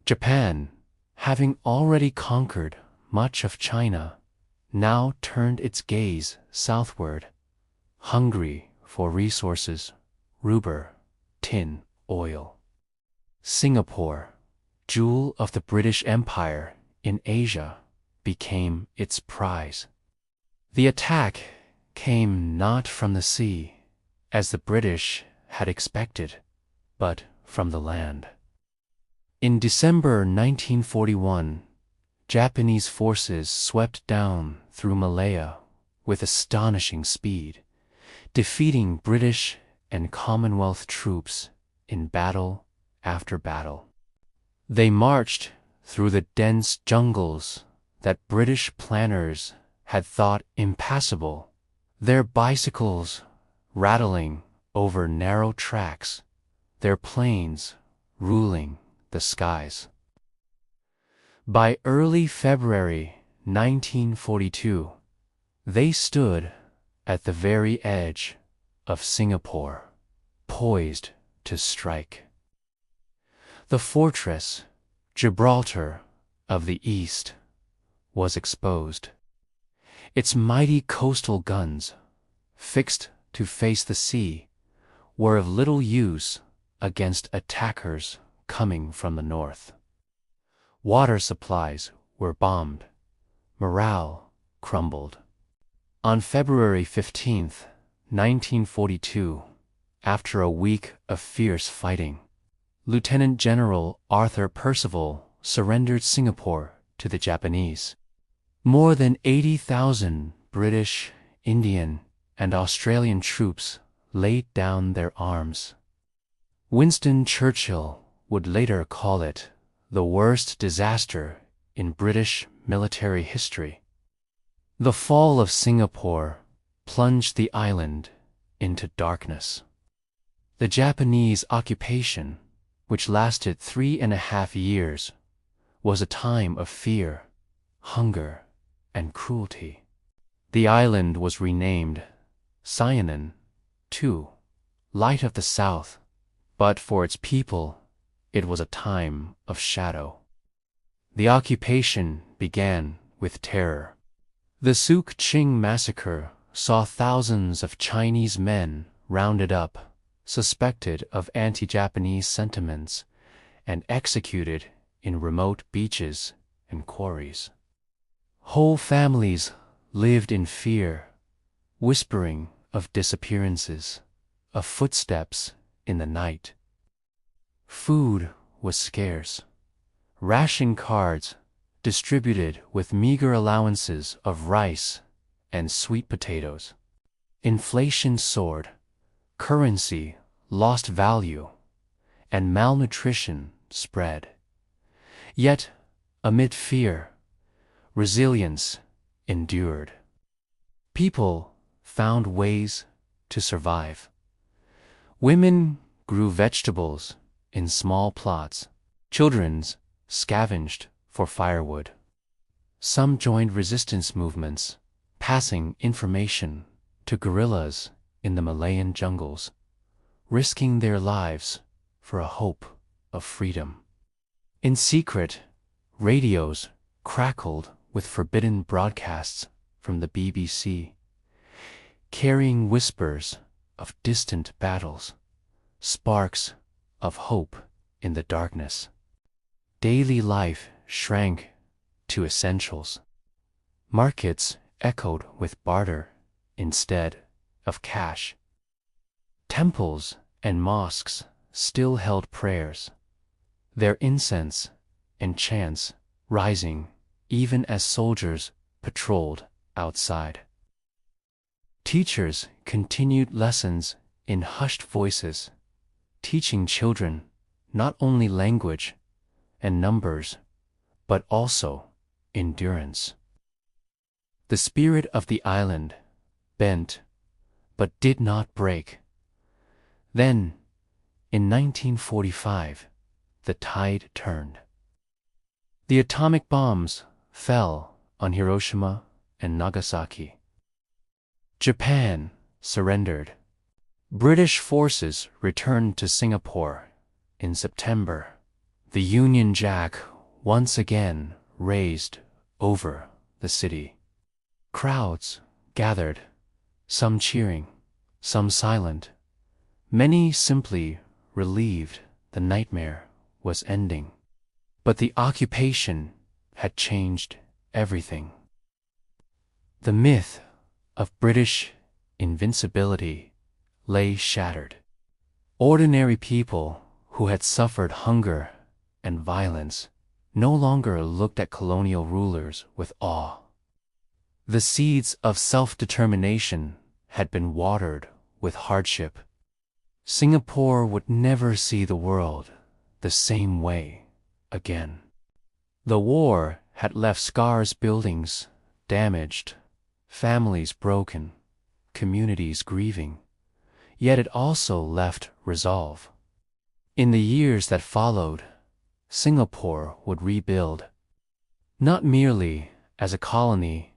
Japan, having already conquered much of China, now turned its gaze southward, hungry for resources, rubber, tin, oil. Singapore, jewel of the British Empire in Asia, became its prize. The attack came not from the sea, as the British had expected, but from the land. In December 1941, Japanese forces swept down through Malaya with astonishing speed, defeating British and Commonwealth troops in battle after battle. They marched through the dense jungles that British planners had thought impassable, their bicycles rattling over narrow tracks, their planes ruling the skies. By early February 1942, they stood at the very edge of Singapore, poised to strike. The fortress, Gibraltar of the East, was exposed. Its mighty coastal guns, fixed to face the sea, were of little use against attackers coming from the north. Water supplies were bombed. Morale crumbled. On February 15, 1942, after a week of fierce fighting, Lieutenant General Arthur Percival surrendered Singapore to the Japanese. More than 80,000 British, Indian, and Australian troops laid down their arms. Winston Churchill would later call it the worst disaster in British military history. The fall of Singapore plunged the island into darkness. The Japanese occupation, which lasted 3.5 years, was a time of fear, hunger, and cruelty. The island was renamed Sianan, too, Light of the South, but for its people, it was a time of shadow. The occupation began with terror. The Suk Ching massacre saw thousands of Chinese men rounded up, suspected of anti-Japanese sentiments, and executed in remote beaches and quarries. Whole families lived in fear, whispering of disappearances, of footsteps in the night. Food was scarce. Ration cards, distributed with meager allowances of rice and sweet potatoes. Inflation soared, currency lost value, and malnutrition spread. Yet, amid fear, resilience endured. People found ways to survive. Women grew vegetables in small plots. Children scavenged for firewood. Some joined resistance movements, passing information to guerrillas in the Malayan jungles, risking their lives for a hope of freedom. In secret, radios crackled with forbidden broadcasts from the BBC, carrying whispers of distant battles, sparks of hope in the darkness. Daily life shrank to essentials. Markets echoed with barter instead of cash. Temples and mosques still held prayers, their incense and chants rising even as soldiers patrolled outside. Teachers continued lessons in hushed voices, teaching children not only language and numbers, but also endurance. The spirit of the island bent, but did not break. Then, in 1945, the tide turned. The atomic bombs fell on Hiroshima and Nagasaki. Japan surrendered. British forces returned to Singapore in September. The Union Jack once again raised over the city. Crowds gathered, some cheering, some silent. Many simply relieved the nightmare was ending. But the occupation had changed everything. The myth of British invincibility lay shattered. Ordinary people who had suffered hunger and violence no longer looked at colonial rulers with awe. The seeds of self-determination had been watered with hardship. Singapore would never see the world the same way again. The war had left scars, buildings damaged, families broken, communities grieving, yet it also left resolve. In the years that followed, Singapore would rebuild, not merely as a colony,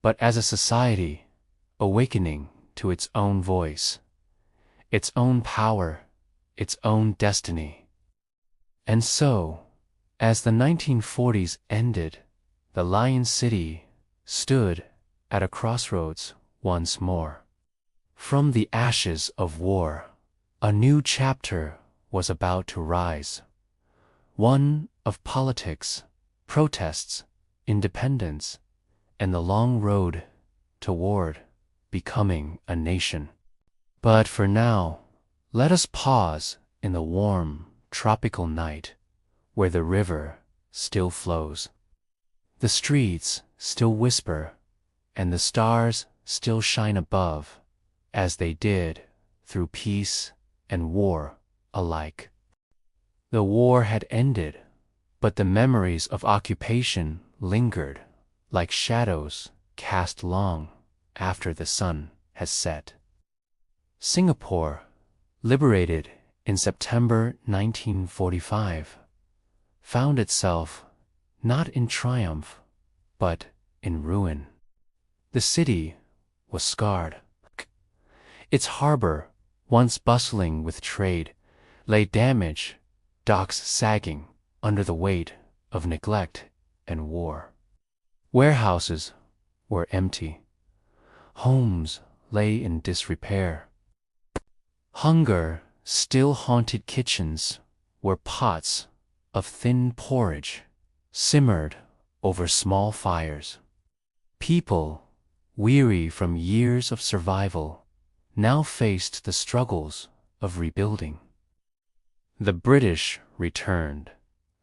but as a society awakening to its own voice, its own power, its own destiny. And so, as the 1940s ended, the Lion City stood at a crossroads once more. From the ashes of war, a new chapter was about to rise. One of politics, protests, independence, and the long road toward becoming a nation. But for now, let us pause in the warm, tropical night where the river still flows. The streets still whisper, and the stars still shine above, as they did through peace and war alike. The war had ended, but the memories of occupation lingered like shadows cast long after the sun has set. Singapore, liberated in September 1945, found itself not in triumph, but in ruin. The city was scarred. Its harbor, once bustling with trade, lay damaged, docks sagging under the weight of neglect and war. Warehouses were empty. Homes lay in disrepair. Hunger still haunted kitchens where pots of thin porridge simmered over small fires. People, weary from years of survival, now faced the struggles of rebuilding. The British returned,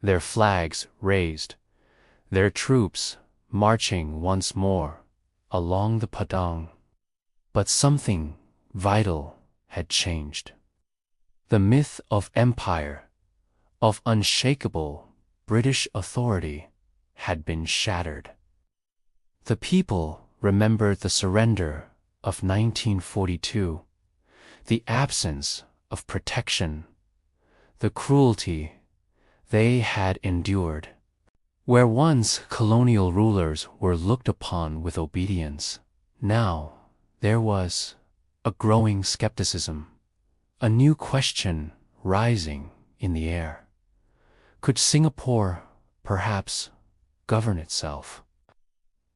their flags raised, their troops marching once more along the Padang. But something vital had changed. The myth of empire, of unshakable British authority, had been shattered. The people remembered the surrender of 1942, the absence of protection, the cruelty they had endured. Where once colonial rulers were looked upon with obedience, now there was a growing skepticism, a new question rising in the air. Could Singapore perhaps govern itself?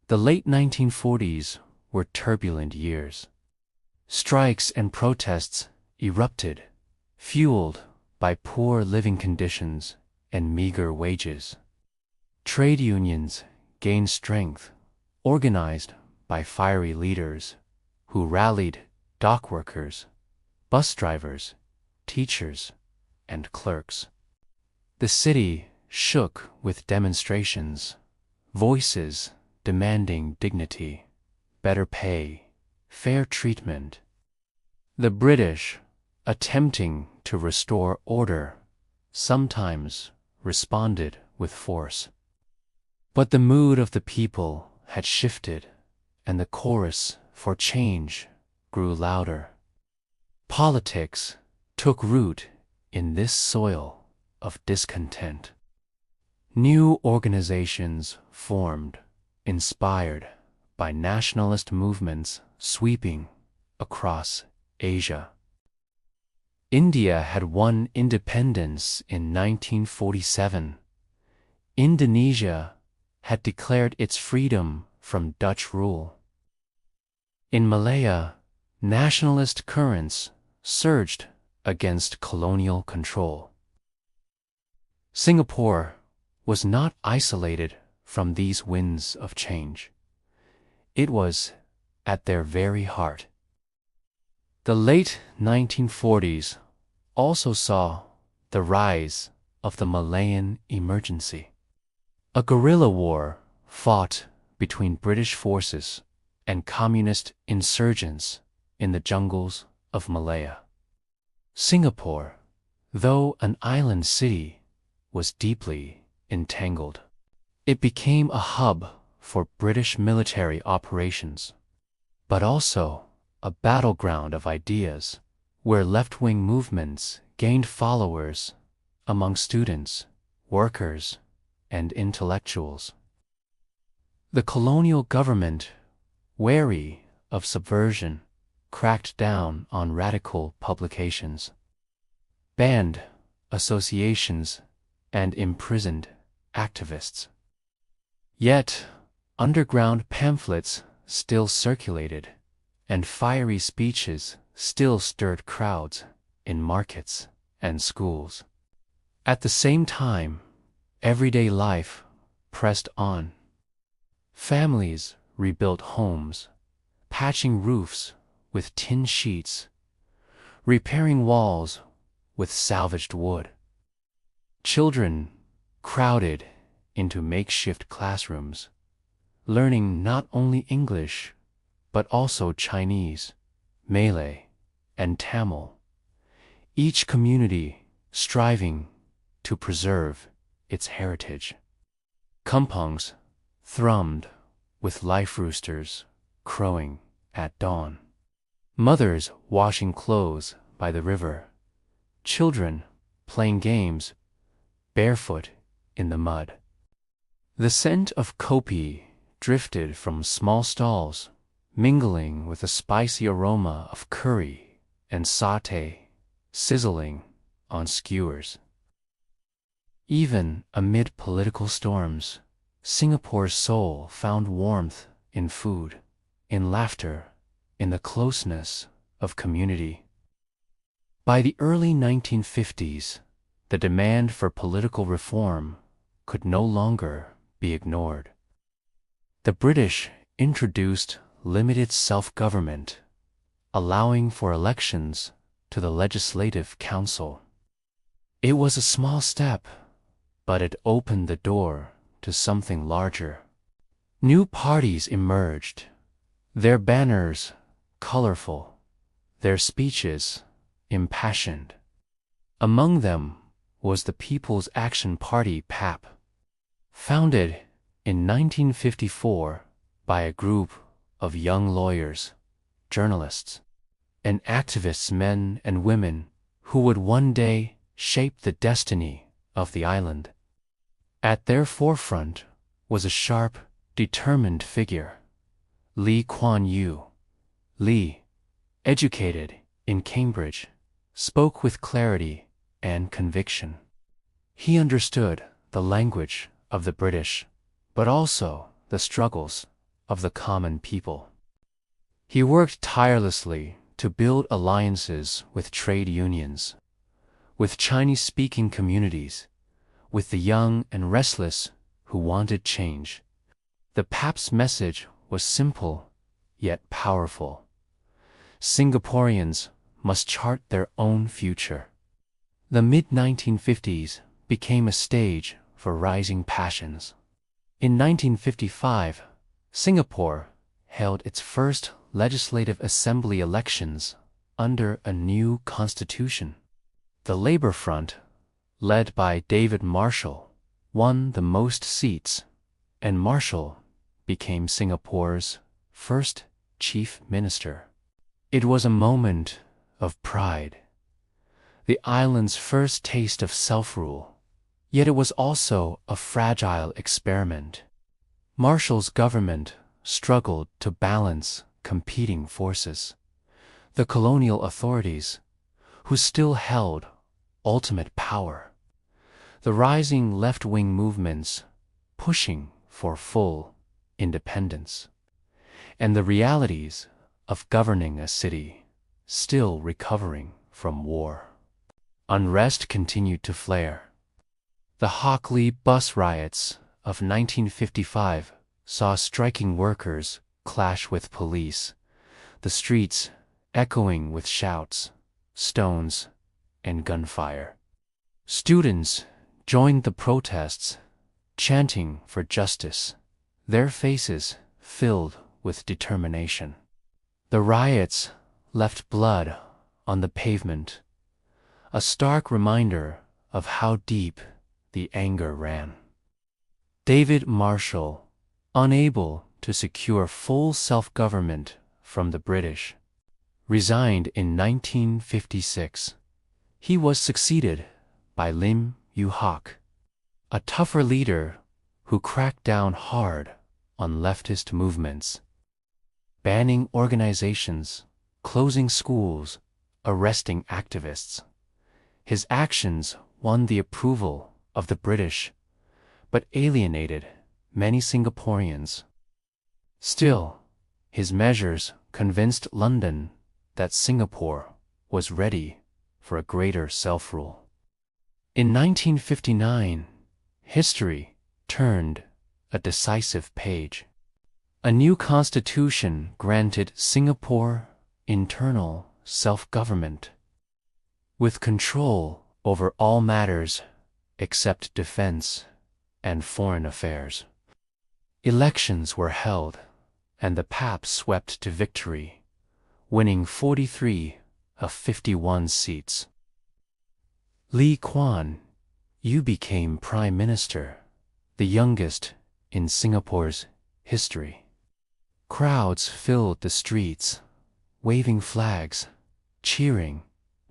The late 1940s were turbulent years. Strikes and protests erupted, fueled by poor living conditions and meager wages. Trade unions gained strength, organized by fiery leaders who rallied dock workers, bus drivers, teachers, and clerks. The city shook with demonstrations, voices demanding dignity, better pay, fair treatment. The British, attempting to restore order, sometimes responded with force. But the mood of the people had shifted, and the chorus for change grew louder. Politics took root in this soil of discontent. New organizations formed, inspired by nationalist movements sweeping across Asia. India had won independence in 1947. Indonesia had declared its freedom from Dutch rule. In Malaya, nationalist currents surged against colonial control. Singapore was not isolated from these winds of change. It was at their very heart. The late 1940s also saw the rise of the Malayan emergency, a guerrilla war fought between British forces and communist insurgents in the jungles of Malaya. Singapore, though an island city, was deeply entangled. It became a hub for British military operations, but also a battleground of ideas where left-wing movements gained followers among students, workers, and intellectuals. The colonial government, wary of subversion, cracked down on radical publications, banned associations, and imprisoned activists. Yet, underground pamphlets still circulated, and fiery speeches still stirred crowds in markets and schools. At the same time, everyday life pressed on. Families rebuilt homes, patching roofs with tin sheets, repairing walls with salvaged wood. Children crowded into makeshift classrooms, learning not only English, but also Chinese, Malay, and Tamil, each community striving to preserve its heritage. Kampungs thrummed with life roosters crowing at dawn. Mothers washing clothes by the river, children playing games barefoot in the mud. The scent of kopi drifted from small stalls, mingling with the spicy aroma of curry and satay sizzling on skewers. Even amid political storms, Singapore's soul found warmth in food, in laughter, in the closeness of community. By the early 1950s, the demand for political reform could no longer be ignored. The British introduced limited self-government, allowing for elections to the Legislative Council. It was a small step, but it opened the door to something larger. New parties emerged, their banners colorful, their speeches impassioned. Among them was the People's Action Party (PAP), founded in 1954 by a group of young lawyers, journalists, and activists, men and women who would one day shape the destiny of the island. At their forefront was a sharp, determined figure, Lee Kuan Yew. Lee, educated in Cambridge, spoke with clarity and conviction. He understood the language of the British, but also the struggles of the common people. He worked tirelessly to build alliances with trade unions, with Chinese-speaking communities, with the young and restless who wanted change. The PAP's message was simple, yet powerful. Singaporeans must chart their own future. The mid-1950s became a stage for rising passions. In 1955, Singapore held its first legislative assembly elections under a new constitution. The Labour Front, led by David Marshall, won the most seats, and Marshall became Singapore's first chief minister. It was a moment of pride, the island's first taste of self-rule, yet it was also a fragile experiment. Marshall's government struggled to balance competing forces. The colonial authorities, who still held ultimate power. The rising left-wing movements pushing for full independence. And the realities of governing a city still recovering from war. Unrest continued to flare. The Hockley bus riots of 1955 saw striking workers clash with police, the streets echoing with shouts, stones, and gunfire. Students joined the protests, chanting for justice, their faces filled with determination. The riots left blood on the pavement, a stark reminder of how deep the anger ran. David Marshall, unable to secure full self-government from the British, resigned in 1956. He was succeeded by Lim Yu Hock, a tougher leader who cracked down hard on leftist movements, banning organizations, closing schools, arresting activists. His actions won the approval of the British, but alienated many Singaporeans. Still, his measures convinced London that Singapore was ready for a greater self-rule. In 1959, history turned a decisive page. A new constitution granted Singapore internal self-government, with control over all matters except defense and foreign affairs. Elections were held, and the PAP swept to victory, winning 43 of 51 seats. Lee Kuan Yew became Prime Minister, the youngest in Singapore's history. Crowds filled the streets, waving flags, cheering,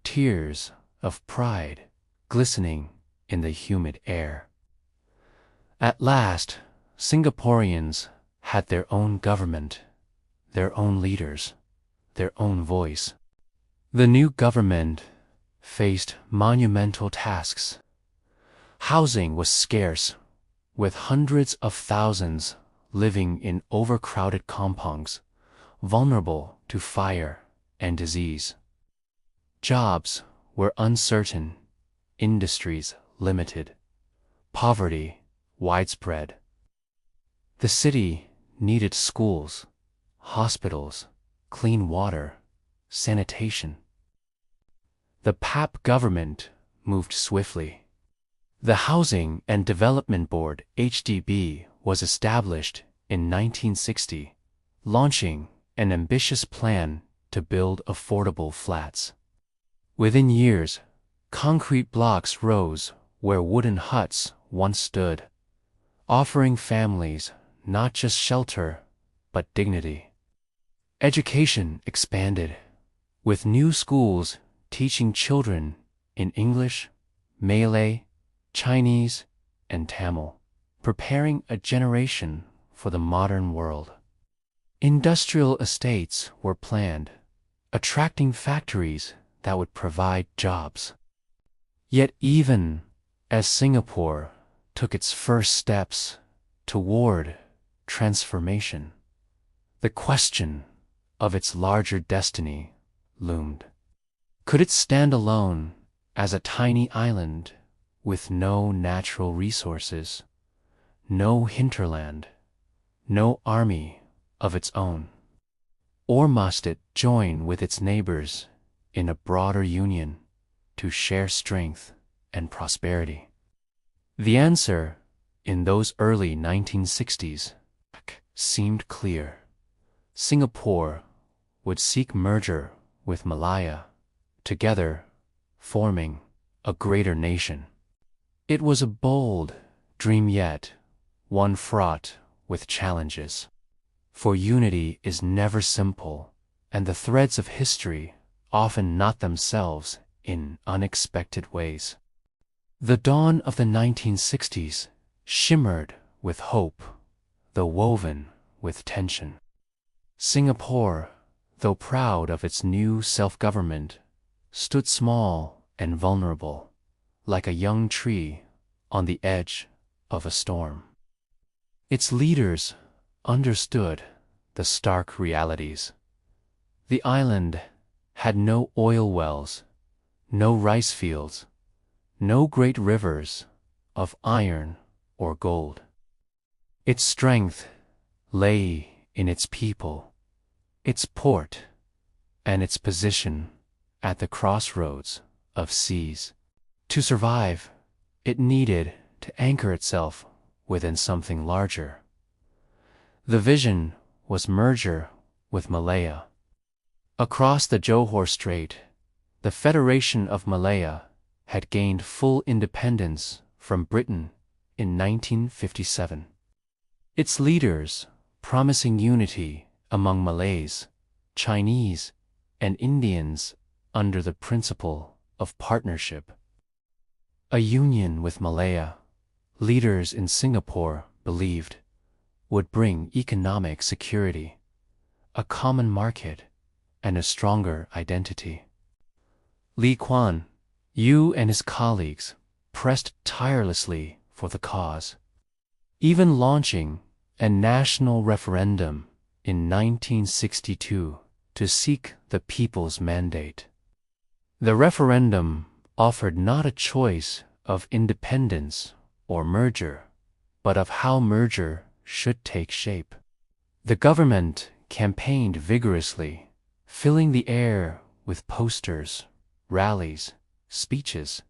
tears of pride glistening in the humid air. At last, Singaporeans had their own government, their own leaders, their own voice. The new government faced monumental tasks. Housing was scarce, with hundreds of thousands living in overcrowded compounds, vulnerable to fire and disease. Jobs were uncertain, industries limited, poverty widespread. The city needed schools, hospitals, clean water, sanitation. The PAP government moved swiftly. The Housing and Development Board (HDB) was established in 1960, launching an ambitious plan to build affordable flats. Within years, concrete blocks rose where wooden huts once stood, offering families not just shelter, but dignity. Education expanded, with new schools teaching children in English, Malay, Chinese, and Tamil, preparing a generation for the modern world. Industrial estates were planned, attracting factories that would provide jobs. Yet even as Singapore took its first steps toward transformation, the question of its larger destiny loomed. Could it stand alone as a tiny island with no natural resources, no hinterland, no army of its own? Or must it join with its neighbors in a broader union to share strength and prosperity? The answer in those early 1960s seemed clear. Singapore would seek merger with Malaya, together forming a greater nation. It was a bold dream, yet one fraught with challenges. For unity is never simple, and the threads of history often knot themselves in unexpected ways. The dawn of the 1960s shimmered with hope, though woven with tension. Singapore, though proud of its new self-government, stood small and vulnerable, like a young tree on the edge of a storm. Its leaders understood the stark realities. The island had no oil wells, no rice fields, no great rivers of iron or gold. Its strength lay in its people, its port, and its position at the crossroads of seas. To survive, it needed to anchor itself within something larger. The vision was merger with Malaya. Across the Johor Strait, the Federation of Malaya had gained full independence from Britain in 1957. Its leaders, promising unity among Malays, Chinese, and Indians under the principle of partnership. A union with Malaya, leaders in Singapore believed, would bring economic security, a common market, and a stronger identity. Lee Kuan Yew and his colleagues pressed tirelessly for the cause, even launching a national referendum in 1962 to seek the people's mandate. The referendum offered not a choice of independence or merger, but of how merger should take shape. The government campaigned vigorously, filling the air with posters, rallies, speeches.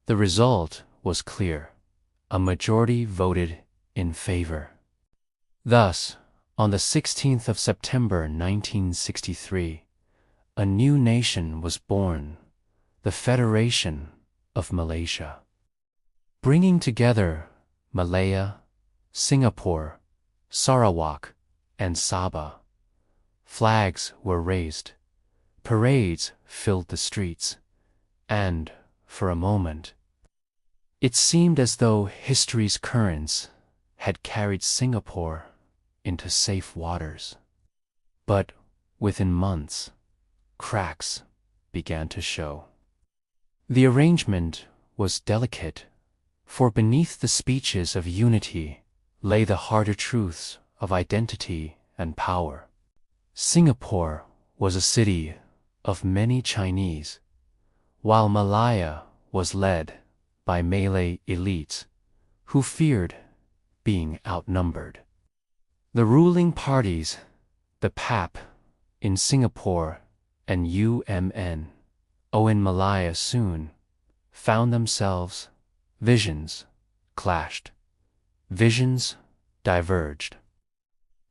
The result was clear. A majority voted in favor. Thus, on the 16th of September 1963, a new nation was born, the Federation of Malaysia. Bringing together Malaya, Singapore, Sarawak, and Sabah. Flags were raised, parades filled the streets, and, for a moment, it seemed as though history's currents had carried Singapore into safe waters. But within months, cracks began to show. The arrangement was delicate, for beneath the speeches of unity lay the harder truths of identity and power. Singapore was a city of many Chinese, while Malaya was led by Malay elites who feared being outnumbered. The ruling parties, the PAP in Singapore and UMNO in Malaya, soon found themselves. Visions clashed. Visions diverged.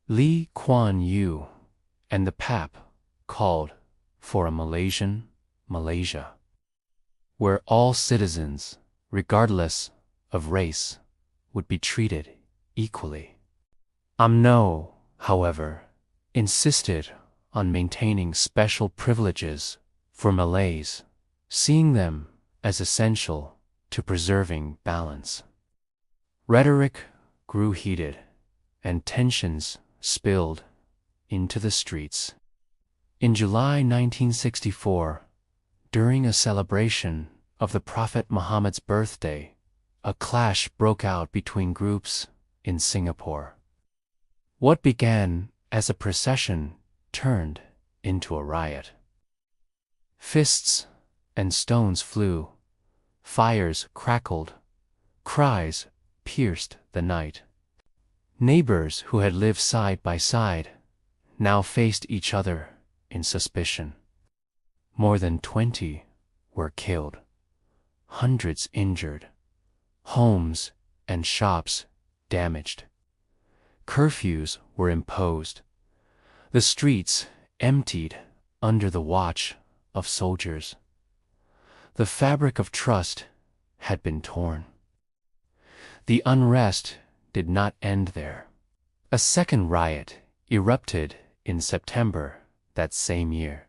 Lee Kuan Yew and the PAP called for a Malaysian Malaysia, where all citizens, regardless of race, would be treated equally. UMNO, however, insisted on maintaining special privileges for Malays, seeing them as essential to preserving balance. Rhetoric grew heated, and tensions spilled into the streets. In July 1964, during a celebration of the Prophet Muhammad's birthday, a clash broke out between groups in Singapore. What began as a procession turned into a riot. Fists and stones flew, fires crackled, cries pierced the night. Neighbors who had lived side by side now faced each other in suspicion. More than 20 were killed, hundreds injured, homes and shops damaged. Curfews were imposed, the streets emptied under the watch of soldiers. The fabric of trust had been torn. The unrest did not end there. A second riot erupted in September that same year.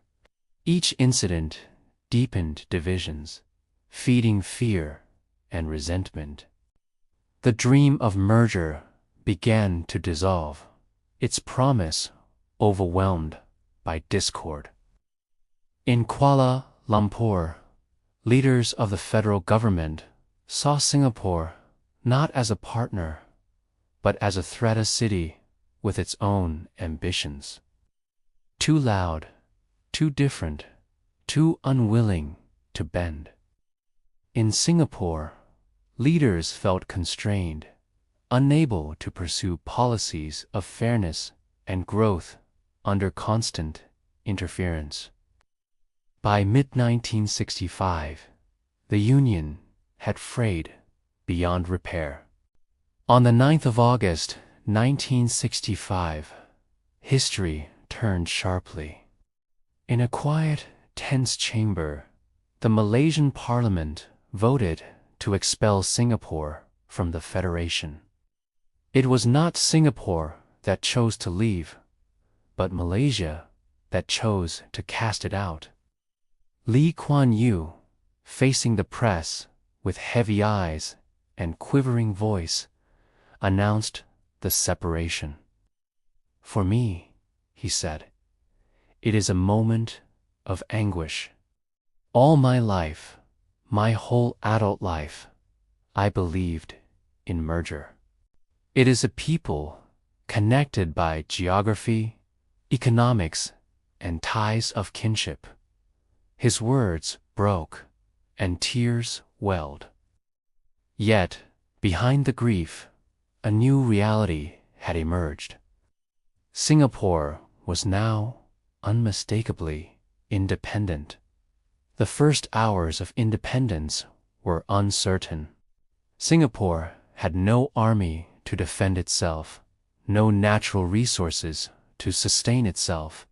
Each incident deepened divisions, feeding fear and resentment. The dream of merger began to dissolve. Its promise overwhelmed by discord. In Kuala Lumpur, leaders of the federal government saw Singapore not as a partner, but as a threat city with its own ambitions. Too loud, too different, too unwilling to bend. In Singapore, leaders felt constrained, unable to pursue policies of fairness and growth under constant interference. By mid-1965, the Union had frayed beyond repair. On the 9th of August, 1965, history turned sharply. In a quiet, tense chamber, the Malaysian Parliament voted to expel Singapore from the Federation. It was not Singapore that chose to leave, but Malaysia that chose to cast it out. Lee Kuan Yew, facing the press with heavy eyes and quivering voice, announced the separation. "For me," he said, "it is a moment of anguish. All my life, my whole adult life, I believed in merger. It is a people connected by geography, economics, and ties of kinship." His words broke, and tears welled. Yet, behind the grief, a new reality had emerged. Singapore was now unmistakably independent. The first hours of independence were uncertain. Singapore had no army to defend itself, no natural resources to sustain itself,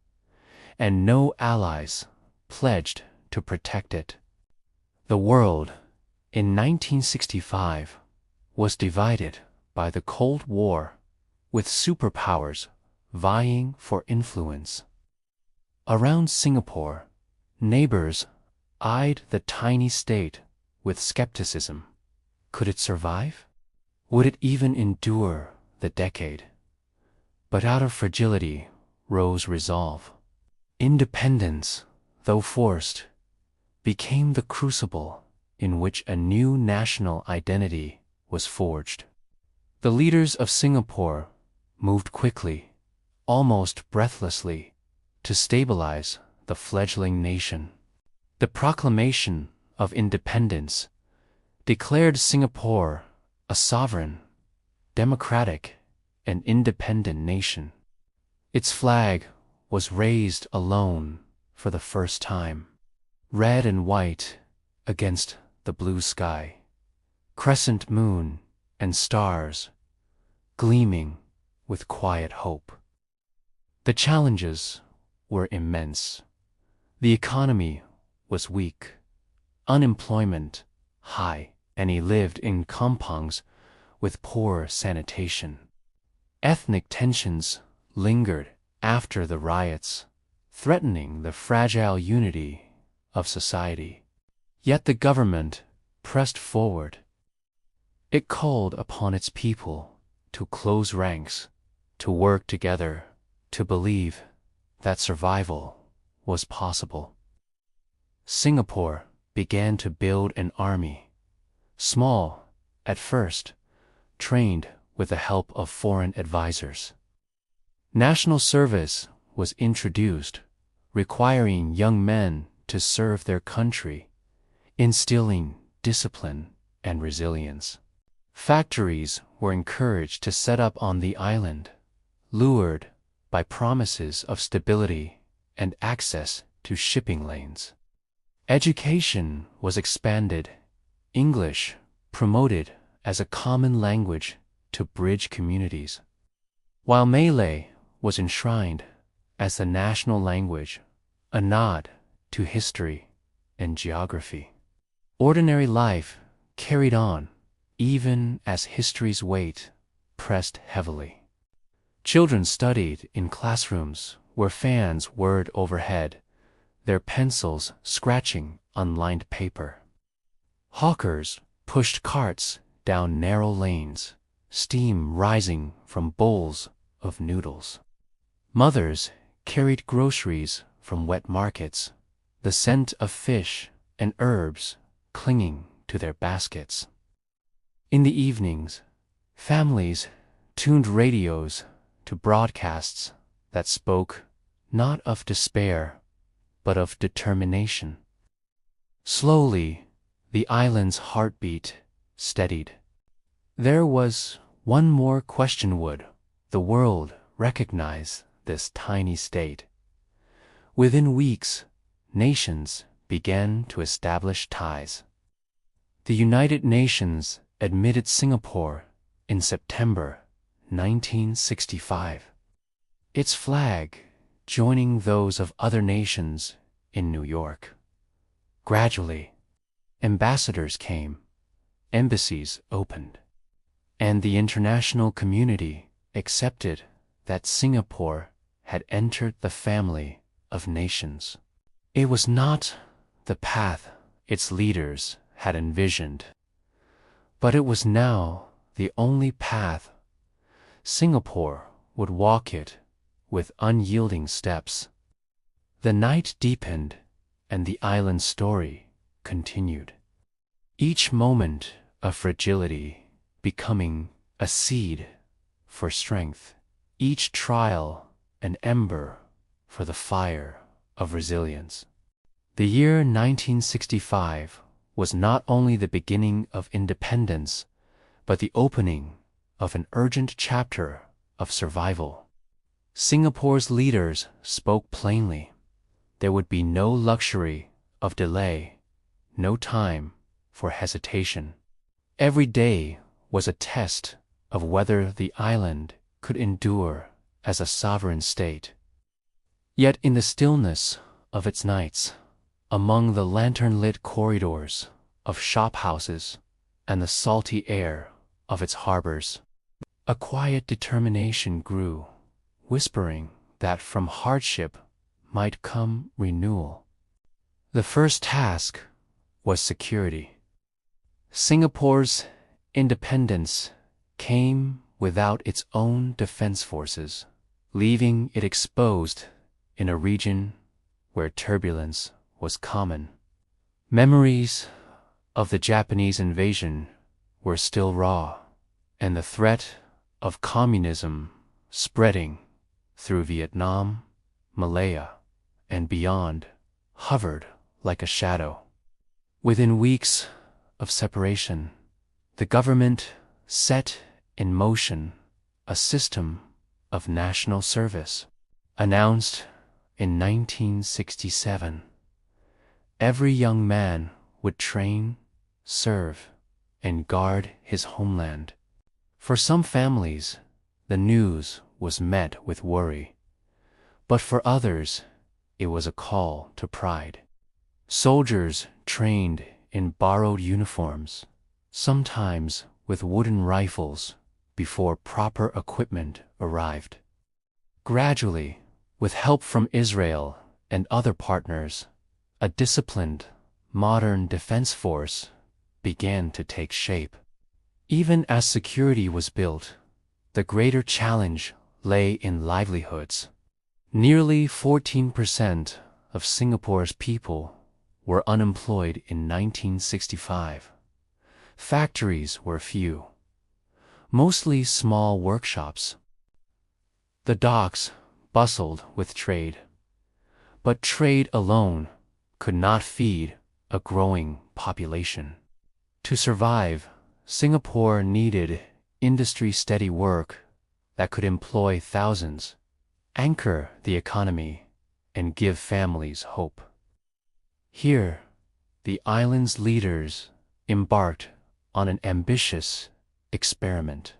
and no allies pledged to protect it. The world, in 1965, was divided by the Cold War, with superpowers vying for influence. Around Singapore, neighbors eyed the tiny state with skepticism. Could it survive? Would it even endure the decade? But out of fragility rose resolve. Independence, though forced, became the crucible in which a new national identity was forged. The leaders of Singapore moved quickly, almost breathlessly, to stabilize the fledgling nation. The Proclamation of Independence declared Singapore a sovereign, democratic, and independent nation. Its flag was raised alone for the first time, red and white against the blue sky, crescent moon and stars gleaming with quiet hope. The challenges were immense. The economy was weak, unemployment high, and he lived in kampangs with poor sanitation. Ethnic tensions lingered after the riots, threatening the fragile unity of society. Yet the government pressed forward. It called upon its people to close ranks, to work together, to believe that survival was possible. Singapore began to build an army, small at first, trained with the help of foreign advisors. National service was introduced, requiring young men to serve their country, instilling discipline and resilience. Factories were encouraged to set up on the island, lured by promises of stability and access to shipping lanes. Education was expanded, English promoted as a common language to bridge communities, while Malay was enshrined as the national language, a nod to history and geography. Ordinary life carried on, even as history's weight pressed heavily. Children studied in classrooms where fans whirred overhead, their pencils scratching unlined paper. Hawkers pushed carts down narrow lanes, steam rising from bowls of noodles. Mothers carried groceries from wet markets, the scent of fish and herbs clinging to their baskets. In the evenings, families tuned radios to broadcasts that spoke not of despair, but of determination. Slowly, the island's heartbeat steadied. There was one more question: would the world recognize this tiny state? Within weeks, nations began to establish ties. The United Nations admitted Singapore in September 1965, its flag joining those of other nations in New York. Gradually, ambassadors came, embassies opened, and the international community accepted that Singapore had entered the family of nations. It was not the path its leaders had envisioned, but it was now the only path. Singapore would walk it with unyielding steps. The night deepened, and the island's story continued. Each moment of fragility becoming a seed for strength, each trial an ember for the fire of resilience. The year 1965 was not only the beginning of independence, but the opening of an urgent chapter of survival. Singapore's leaders spoke plainly. There would be no luxury of delay, no time for hesitation. Every day was a test of whether the island could endure as a sovereign state. Yet in the stillness of its nights, among the lantern-lit corridors of shophouses and the salty air of its harbors, a quiet determination grew, whispering that from hardship might come renewal. The first task was security. Singapore's independence came without its own defense forces, leaving it exposed in a region where turbulence was common. Memories of the Japanese invasion were still raw, and the threat of communism spreading through Vietnam, Malaya, and beyond hovered like a shadow. Within weeks of separation, the government set in motion a system of national service. Announced in 1967, every young man would train, serve, and guard his homeland. For some families, the news was met with worry, but for others, it was a call to pride. Soldiers trained in borrowed uniforms, sometimes with wooden rifles, before proper equipment arrived. Gradually, with help from Israel and other partners, a disciplined, modern defense force began to take shape. Even as security was built, the greater challenge lay in livelihoods. Nearly 14% of Singapore's people were unemployed in 1965. Factories were few, mostly small workshops. The docks bustled with trade, but trade alone could not feed a growing population. To survive, Singapore needed industry-steady work that could employ thousands, anchor the economy, and give families hope. Here, the island's leaders embarked on an ambitious experiment.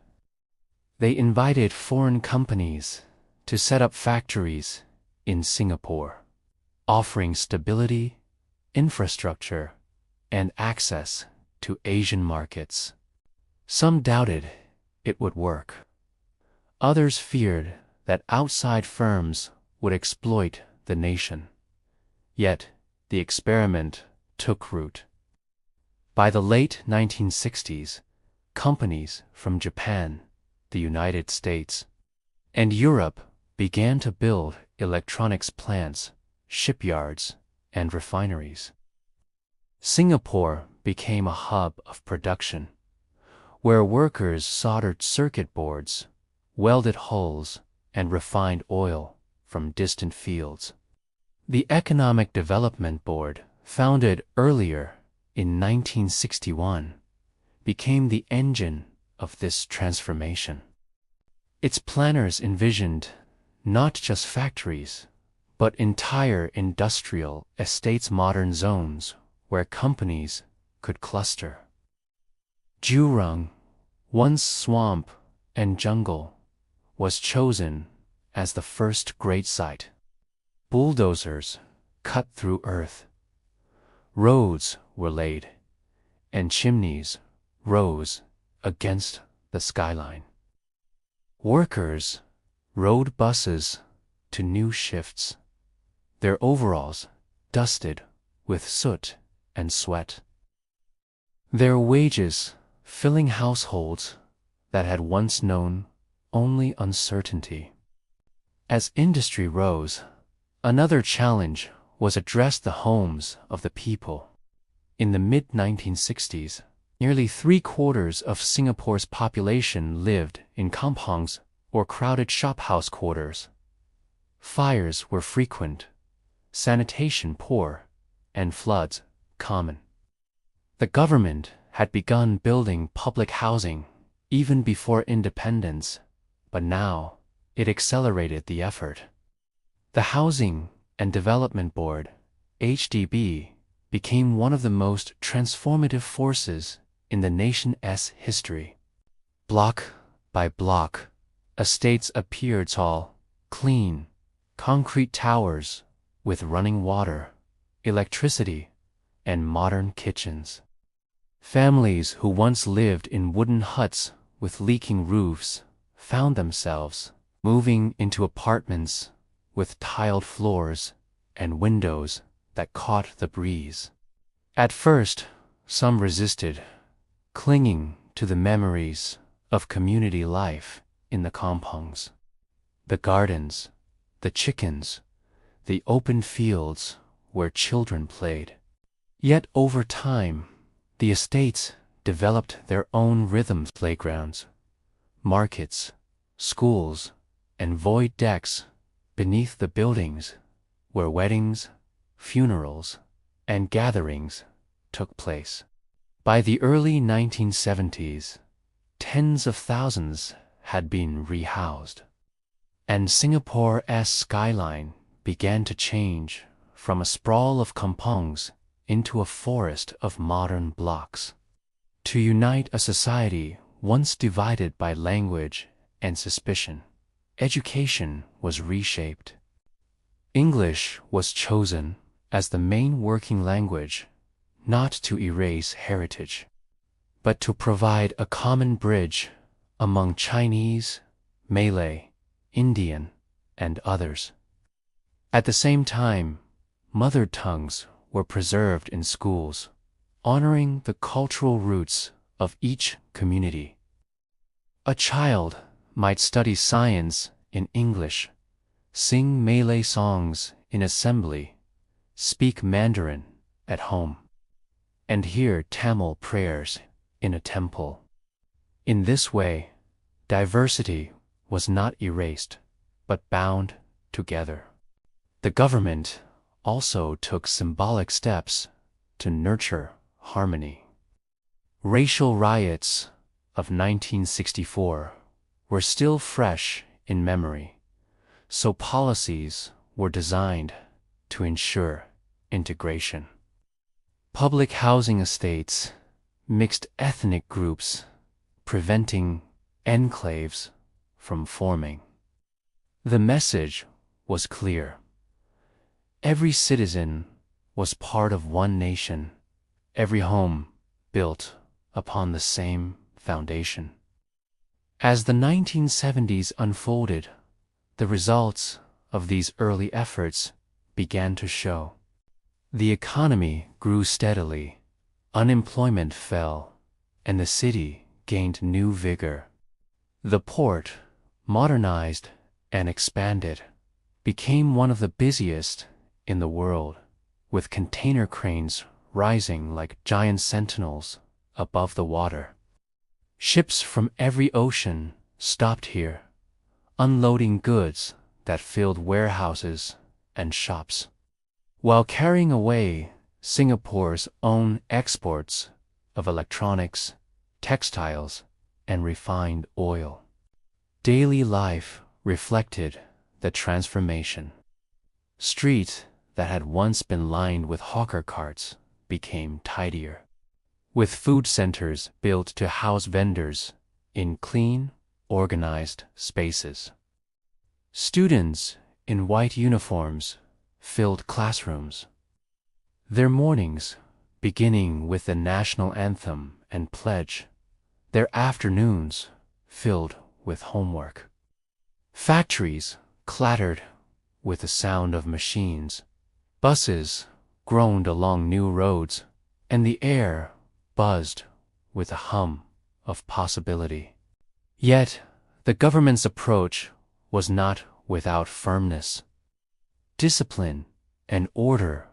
They invited foreign companies to set up factories in Singapore, offering stability, infrastructure, and access to Asian markets. Some doubted it would work. Others feared that outside firms would exploit the nation. Yet, the experiment took root. By the late 1960s, companies from Japan, the United States, and Europe began to build electronics plants, shipyards, and refineries. Singapore became a hub of production, where workers soldered circuit boards, welded hulls, and refined oil from distant fields. The Economic Development Board, founded earlier in 1961, became the engine of this transformation. Its planners envisioned not just factories, but entire industrial estates, modern zones where companies could cluster. Jurong, once swamp and jungle, was chosen as the first great site. Bulldozers cut through earth, roads were laid, and chimneys rose against the skyline. Workers rode buses to new shifts, their overalls dusted with soot and sweat. Their wages filling households that had once known only uncertainty. As industry rose, another challenge was addressed: the homes of the people. In the mid-1960s, nearly 3/4 of Singapore's population lived in kampongs or crowded shophouse quarters. Fires were frequent, sanitation poor, and floods common. The government had begun building public housing even before independence, but now it accelerated the effort. The Housing and Development Board, HDB, became one of the most transformative forces in the nation's history. Block by block, estates appeared: tall, clean, concrete towers with running water, electricity, and modern kitchens. Families who once lived in wooden huts with leaking roofs found themselves moving into apartments with tiled floors and windows that caught the breeze. At first, some resisted, clinging to the memories of community life in the kampongs. The gardens, the chickens, the open fields where children played. Yet over time, the estates developed their own rhythms: playgrounds, markets, schools, and void decks beneath the buildings where weddings, funerals, and gatherings took place. By the early 1970s, tens of thousands had been rehoused, and Singapore's skyline began to change from a sprawl of kampongs into a forest of modern blocks. To unite a society once divided by language and suspicion, education was reshaped. English was chosen as the main working language, not to erase heritage, but to provide a common bridge among Chinese, Malay, Indian, and others. At the same time, mother tongues were preserved in schools, honoring the cultural roots of each community. A child might study science in English, sing Malay songs in assembly, speak Mandarin at home, and hear Tamil prayers in a temple. In this way, diversity was not erased, but bound together. The government also took symbolic steps to nurture harmony. Racial riots of 1964 were still fresh in memory, so policies were designed to ensure integration. Public housing estates mixed ethnic groups, preventing enclaves from forming. The message was clear: every citizen was part of one nation, every home built upon the same foundation. As the 1970s unfolded, the results of these early efforts began to show. The economy grew steadily, unemployment fell, and the city gained new vigor. The port, modernized and expanded, became one of the busiest in the world, with container cranes rising like giant sentinels above the water. Ships from every ocean stopped here, unloading goods that filled warehouses and shops, while carrying away Singapore's own exports of electronics, textiles, and refined oil. Daily life reflected the transformation. Streets that had once been lined with hawker carts became tidier, with food centers built to house vendors in clean, organized spaces. Students in white uniforms filled classrooms, their mornings beginning with the national anthem and pledge, their afternoons filled with homework. Factories clattered with the sound of machines, buses groaned along new roads, and the air buzzed with the hum of possibility. Yet the government's approach was not without firmness. Discipline and order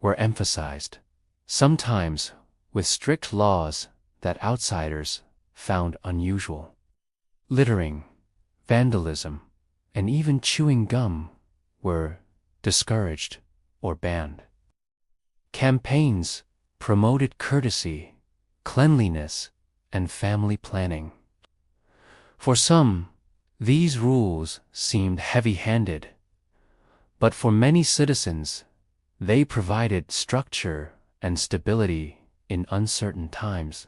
were emphasized, sometimes with strict laws that outsiders found unusual. Littering, vandalism, and even chewing gum were discouraged or banned. Campaigns promoted courtesy, cleanliness, and family planning. For some, these rules seemed heavy-handed, but for many citizens, they provided structure and stability in uncertain times.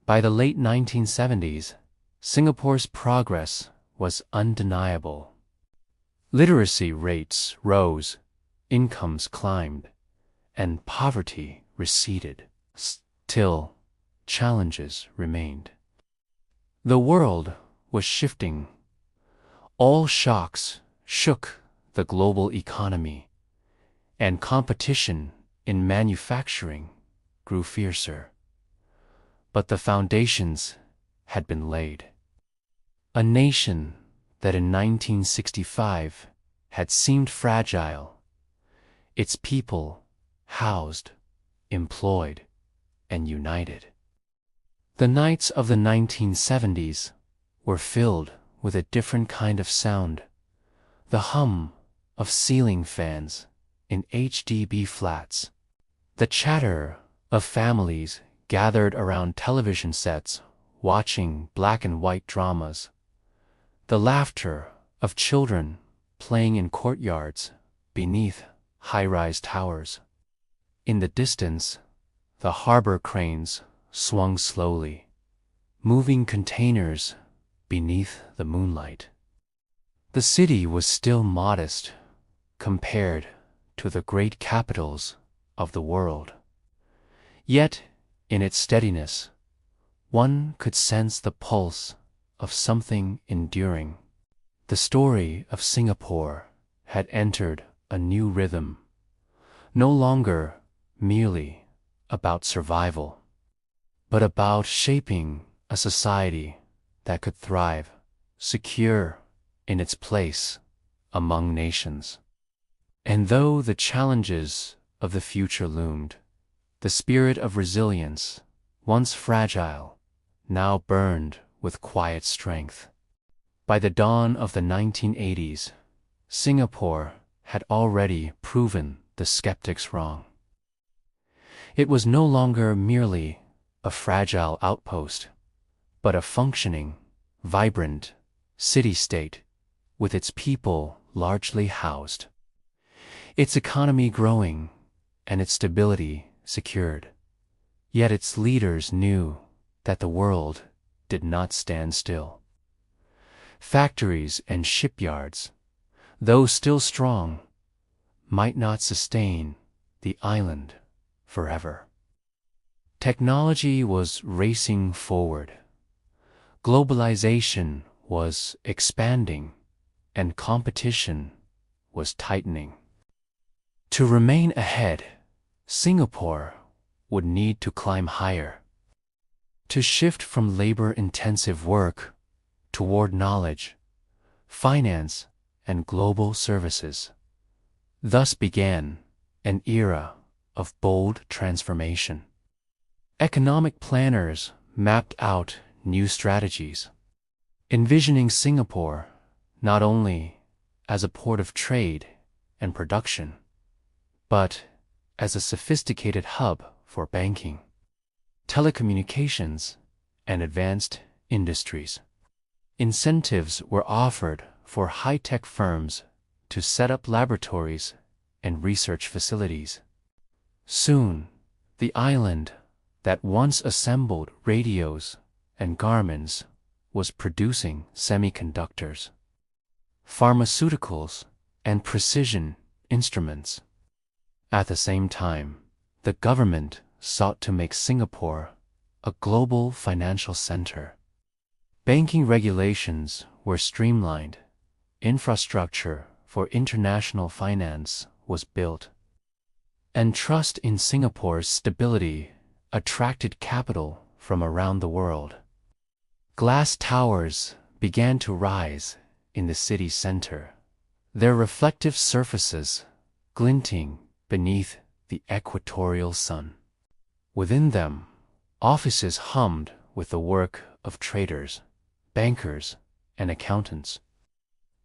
By the late 1970s, Singapore's progress was undeniable. Literacy rates rose, incomes climbed, and poverty receded. Still, challenges remained. The world was shifting. All shocks shook the global economy, and competition in manufacturing grew fiercer. But the foundations had been laid. A nation that in 1965 had seemed fragile, its people housed, employed, and united. The nights of the 1970s were filled with a different kind of sound, the hum of ceiling fans in HDB flats, the chatter of families gathered around television sets watching black and white dramas, the laughter of children playing in courtyards beneath high-rise towers. In the distance, the harbor cranes swung slowly, moving containers beneath the moonlight. The city was still modest compared to the great capitals of the world. Yet, in its steadiness, one could sense the pulse of something enduring. The story of Singapore had entered a new rhythm, no longer merely about survival, but about shaping a society that could thrive, secure in its place among nations. And though the challenges of the future loomed, the spirit of resilience, once fragile, now burned with quiet strength. By the dawn of the 1980s, Singapore had already proven the skeptics wrong. It was no longer merely a fragile outpost, but a functioning, vibrant city-state with its people largely housed, its economy growing and its stability secured. Yet its leaders knew that the world did not stand still. Factories and shipyards, though still strong, might not sustain the island forever. Technology was racing forward. Globalization was expanding, and competition was tightening. To remain ahead, Singapore would need to climb higher, to shift from labor-intensive work toward knowledge, finance, and global services. Thus began an era of bold transformation. Economic planners mapped out new strategies, envisioning Singapore not only as a port of trade and production, but as a sophisticated hub for banking, telecommunications, and advanced industries. Incentives were offered for high-tech firms to set up laboratories and research facilities. Soon, the island that once assembled radios and garments was producing semiconductors, pharmaceuticals, and precision instruments. At the same time, the government sought to make Singapore a global financial center. Banking regulations were streamlined, infrastructure for international finance was built, and trust in Singapore's stability attracted capital from around the world. Glass towers began to rise in the city center, their reflective surfaces glinting beneath the equatorial sun. Within them, offices hummed with the work of traders, bankers, and accountants.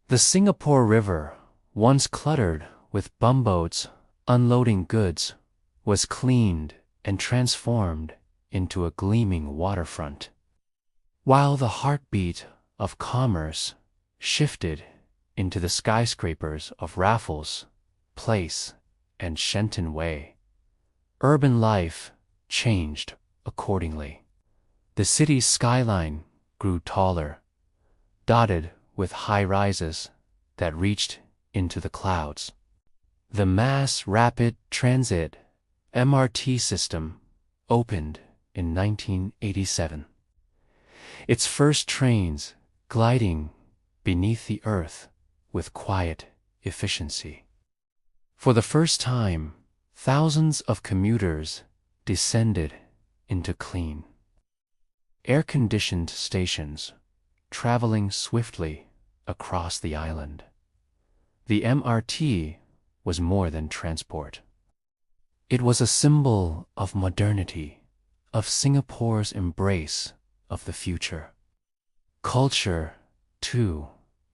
The Singapore River, once cluttered with bumboats unloading goods, was cleaned and transformed into a gleaming waterfront, while the heartbeat of commerce shifted into the skyscrapers of Raffles Place and Shenton Way. Urban life changed accordingly. The city's skyline grew taller, dotted with high-rises that reached into the clouds. The Mass Rapid Transit MRT system opened in 1987. Its first trains gliding beneath the earth with quiet efficiency. For the first time, thousands of commuters descended into clean, air-conditioned stations, traveling swiftly across the island. The MRT was more than transport. It was a symbol of modernity, of Singapore's embrace of the future. Culture, too,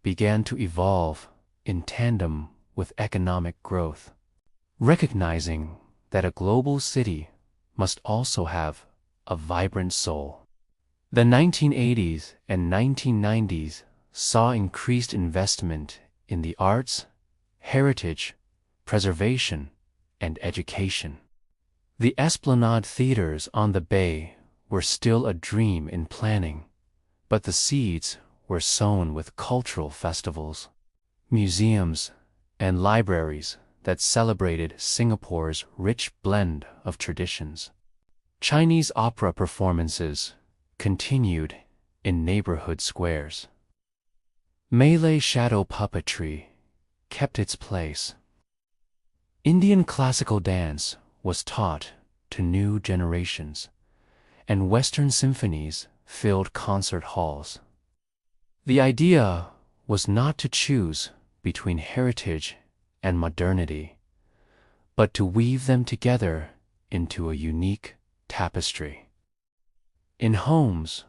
began to evolve in tandem with economic growth, recognizing that a global city must also have a vibrant soul. The 1980s and 1990s saw increased investment in the arts, heritage, preservation, and education. The Esplanade theaters on the bay were still a dream in planning, but the seeds were sown with cultural festivals, museums, and libraries that celebrated Singapore's rich blend of traditions. Chinese opera performances continued in neighborhood squares. Malay shadow puppetry kept its place. Indian classical dance was taught to new generations, and Western symphonies filled concert halls. The idea was not to choose between heritage and modernity, but to weave them together into a unique tapestry. In homes,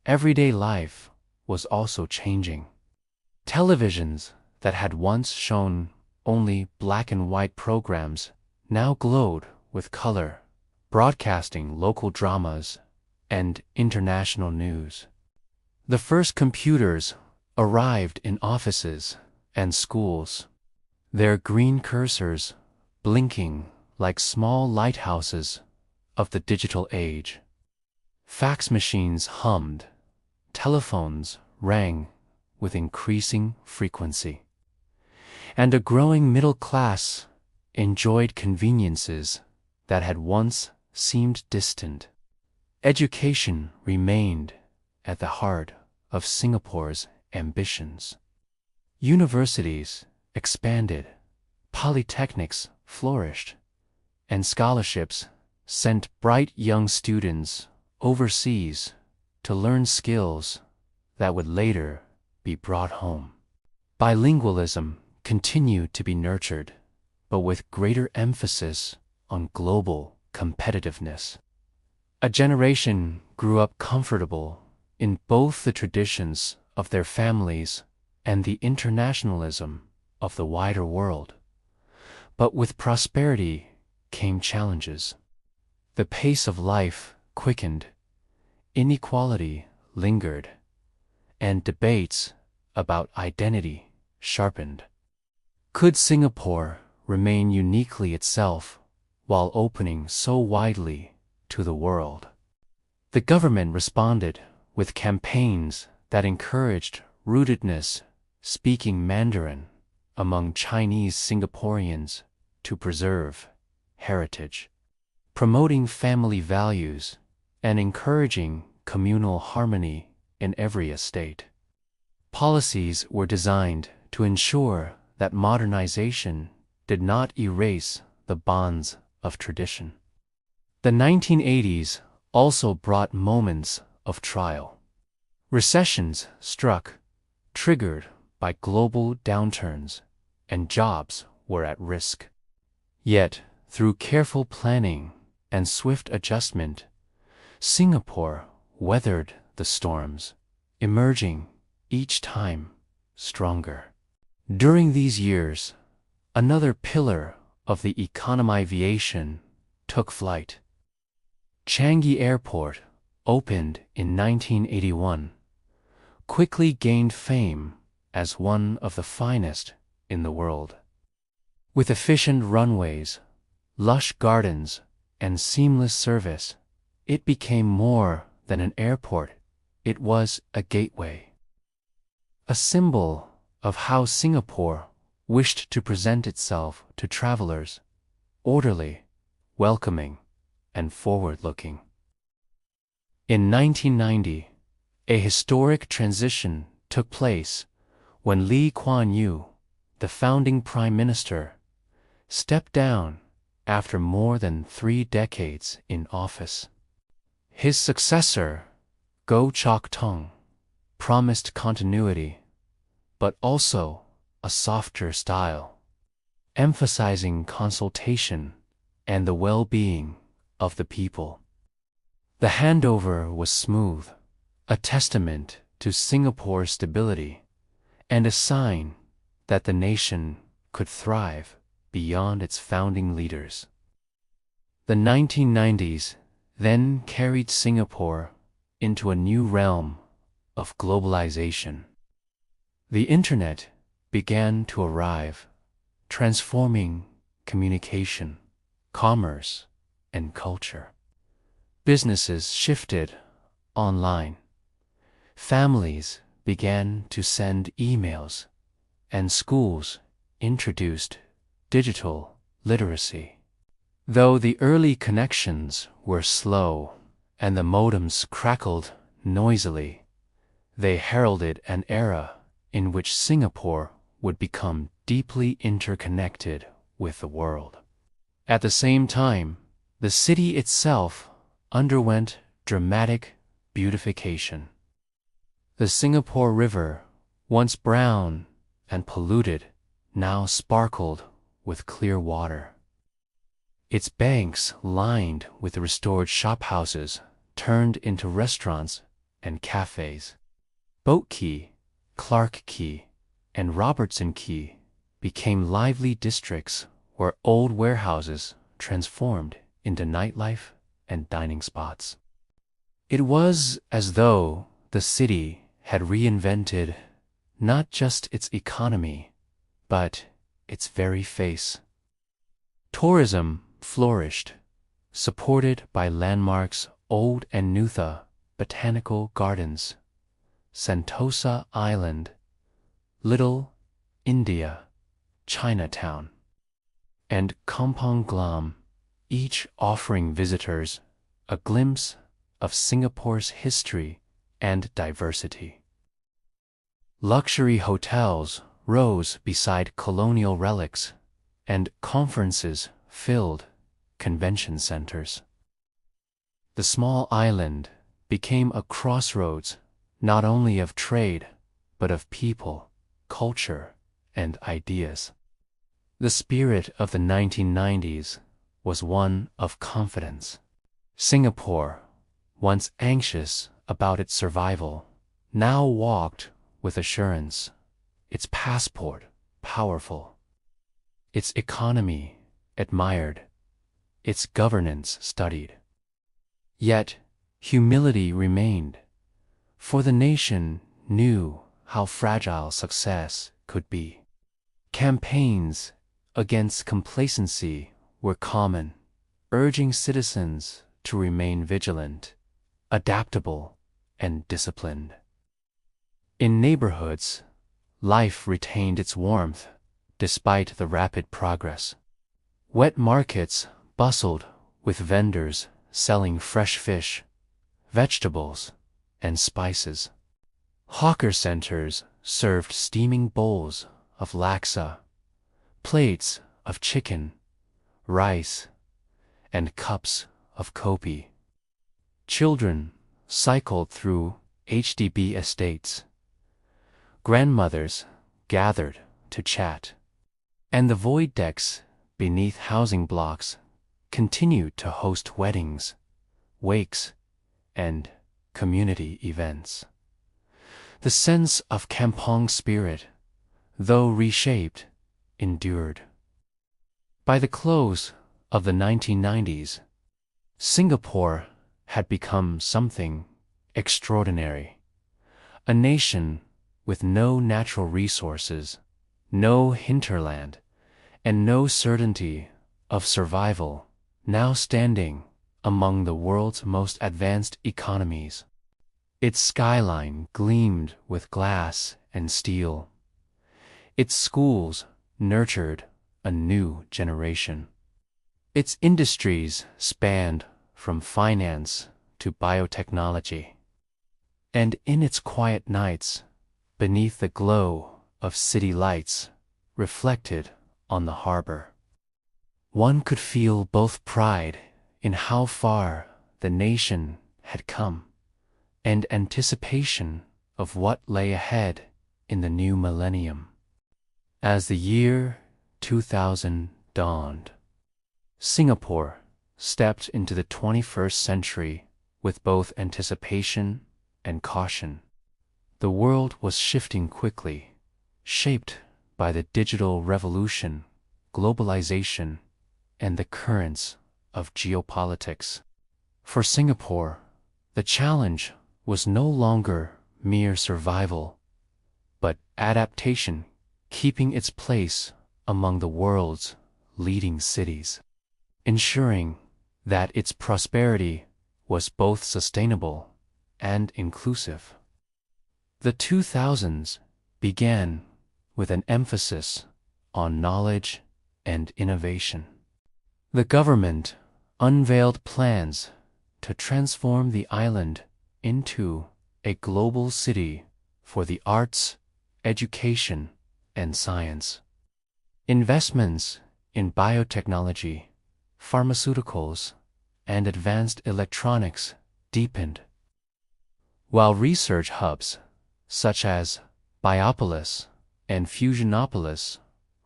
everyday life was also changing. Televisions that had once shown only black and white programs now glowed with color, broadcasting local dramas and international news. The first computers arrived in offices and schools, their green cursors blinking like small lighthouses of the digital age. Fax machines hummed, telephones rang with increasing frequency, and a growing middle class enjoyed conveniences that had once seemed distant. Education remained at the heart of Singapore's ambitions. Universities expanded, polytechnics flourished, and scholarships sent bright young students overseas to learn skills that would later be brought home. Bilingualism continued to be nurtured, but with greater emphasis on global competitiveness. A generation grew up comfortable in both the traditions of their families and the internationalism of the wider world. But with prosperity came challenges. The pace of life quickened, inequality lingered, and debates about identity sharpened. Could Singapore remain uniquely itself while opening so widely to the world? The government responded with campaigns that encouraged rootedness, speaking Mandarin among Chinese Singaporeans to preserve heritage, promoting family values, and encouraging communal harmony in every estate. Policies were designed to ensure that modernization did not erase the bonds of tradition. The 1980s also brought moments of trial. Recessions struck, triggered by global downturns, and jobs were at risk. Yet, through careful planning and swift adjustment, Singapore weathered the storms, emerging each time stronger. During these years, another pillar of the economization took flight. Changi Airport, opened in 1981, quickly gained fame as one of the finest in the world. With efficient runways, lush gardens, and seamless service, it became more than an airport, it was a gateway. A symbol of how Singapore wished to present itself to travelers, orderly, welcoming, and forward-looking. In 1990, a historic transition took place when Lee Kuan Yew, the founding prime minister, stepped down after more than 3 decades in office. His successor, Goh Chok Tong, promised continuity, but also a softer style, emphasizing consultation and the well-being of the people. The handover was smooth, a testament to Singapore's stability and a sign that the nation could thrive beyond its founding leaders. The 1990s then carried Singapore into a new realm of globalization. The Internet began to arrive, transforming communication, commerce, and culture. Businesses shifted online. Families began to send emails, and schools introduced digital literacy. Though the early connections were slow and the modems crackled noisily, they heralded an era in which Singapore would become deeply interconnected with the world. At the same time, the city itself underwent dramatic beautification. The Singapore River, once brown and polluted, now sparkled with clear water. Its banks, lined with restored shophouses, turned into restaurants and cafes. Boat Quay, Clark Quay, and Robertson Quay became lively districts where old warehouses transformed into nightlife and dining spots. It was as though the city had reinvented not just its economy, but its very face. Tourism flourished, supported by landmarks Old and Nutha Botanical Gardens, Sentosa Island, Little India, Chinatown, and Kampong Glam, each offering visitors a glimpse of Singapore's history and diversity. Luxury hotels rose beside colonial relics, and conferences filled convention centers. The small island became a crossroads not only of trade, but of people, culture, and ideas. The spirit of the 1990s was one of confidence. Singapore, once anxious about its survival, now walked with assurance, its passport powerful, its economy admired, its governance studied. Yet humility remained, for the nation knew how fragile success could be. Campaigns against complacency were common, urging citizens to remain vigilant, adaptable, and disciplined. In neighborhoods, life retained its warmth despite the rapid progress. Wet markets bustled with vendors selling fresh fish, vegetables, and spices. Hawker centers served steaming bowls of laksa, plates of chicken, rice, and cups of kopi. Children cycled through HDB estates. Grandmothers gathered to chat. And the void decks beneath housing blocks continued to host weddings, wakes, and community events. The sense of kampong spirit, though reshaped, endured. By the close of the 1990s, Singapore had become something extraordinary. A nation with no natural resources, no hinterland, and no certainty of survival, now standing among the world's most advanced economies. Its skyline gleamed with glass and steel. Its schools nurtured a new generation. Its industries spanned from finance to biotechnology. And in its quiet nights, beneath the glow of city lights reflected on the harbor, one could feel both pride in how far the nation had come and anticipation of what lay ahead in the new millennium. As the year 2000 dawned, Singapore stepped into the 21st century with both anticipation and caution. The world was shifting quickly, shaped by the digital revolution, globalization, and the currents of geopolitics. For Singapore, the challenge was no longer mere survival, but adaptation, keeping its place among the world's leading cities, ensuring that its prosperity was both sustainable and inclusive. The 2000s began with an emphasis on knowledge and innovation. The government unveiled plans to transform the island into a global city for the arts, education, and science. Investments in biotechnology, pharmaceuticals, and advanced electronics deepened, while research hubs such as Biopolis and Fusionopolis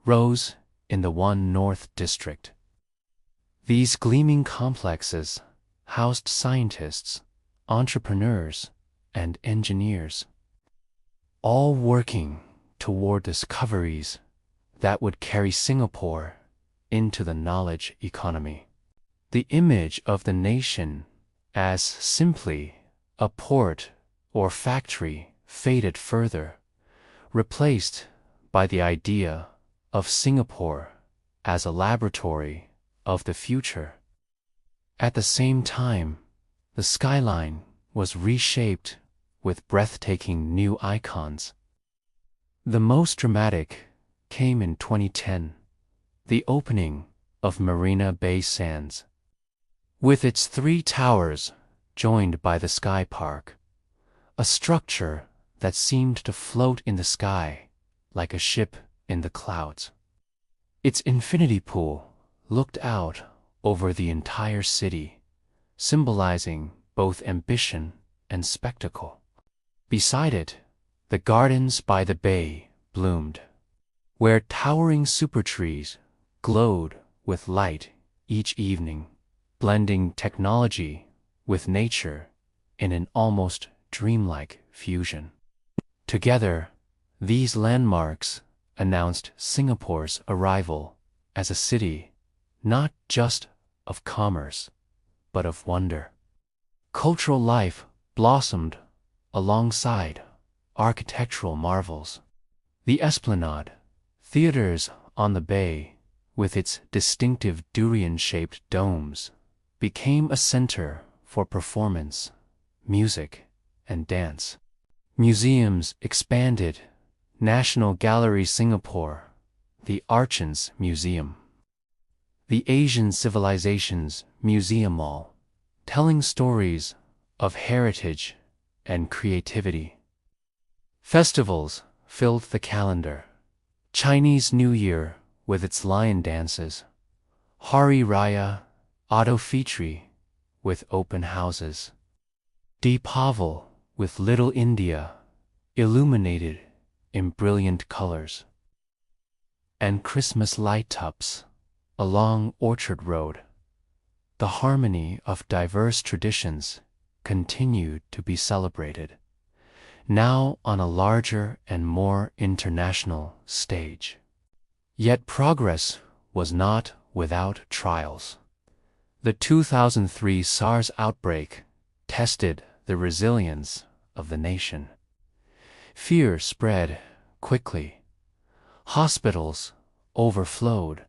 rose in the One North District. These gleaming complexes housed scientists, entrepreneurs, and engineers, all working toward discoveries that would carry Singapore into the knowledge economy. The image of the nation as simply a port or factory faded further, replaced by the idea of Singapore as a laboratory of the future. At the same time, the skyline was reshaped with breathtaking new icons. The most dramatic came in 2010, the opening of Marina Bay Sands. With its 3 towers joined by the Sky Park, a structure that seemed to float in the sky like a ship in the clouds. Its infinity pool looked out over the entire city, symbolizing both ambition and spectacle. Beside it, the gardens by the bay bloomed, where towering supertrees glowed with light each evening, blending technology with nature in an almost dreamlike fusion. Together, these landmarks announced Singapore's arrival as a city not just of commerce, but of wonder. Cultural life blossomed alongside architectural marvels. The Esplanade, theaters on the bay, with its distinctive durian-shaped domes, became a center for performance, music, and dance. Museums expanded. National Gallery Singapore, the Archons Museum, the Asian Civilizations Museum Mall, telling stories of heritage and creativity. Festivals filled the calendar. Chinese New Year with its lion dances, Hari Raya, Idul Fitri with open houses, Deepavali with Little India illuminated in brilliant colors, and Christmas light-ups along Orchard Road. The harmony of diverse traditions continued to be celebrated, now on a larger and more international stage. Yet progress was not without trials. The 2003 SARS outbreak tested the resilience of the nation. Fear spread quickly. Hospitals overflowed,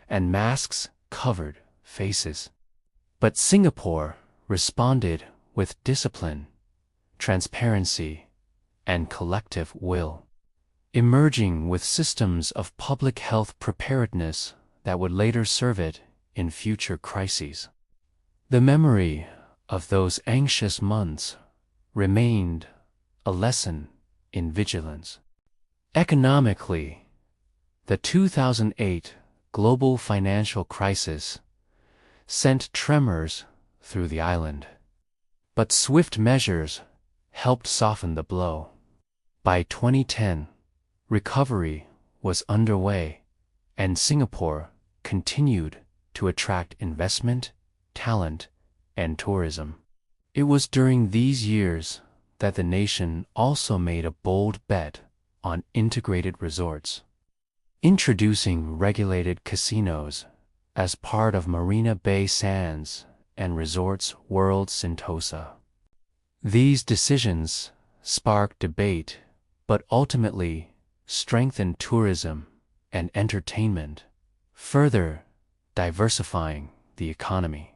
and masks covered faces. But Singapore responded with discipline, transparency, and collective will, emerging with systems of public health preparedness that would later serve it in future crises. The memory of those anxious months remained a lesson in vigilance. Economically, the 2008 global financial crisis sent tremors through the island, but swift measures helped soften the blow. By 2010, recovery was underway, and Singapore continued to attract investment, talent, and tourism. It was during these years that the nation also made a bold bet on integrated resorts, introducing regulated casinos as part of Marina Bay Sands and Resorts World Sentosa. These decisions sparked debate, but ultimately strengthened tourism and entertainment, further diversifying the economy.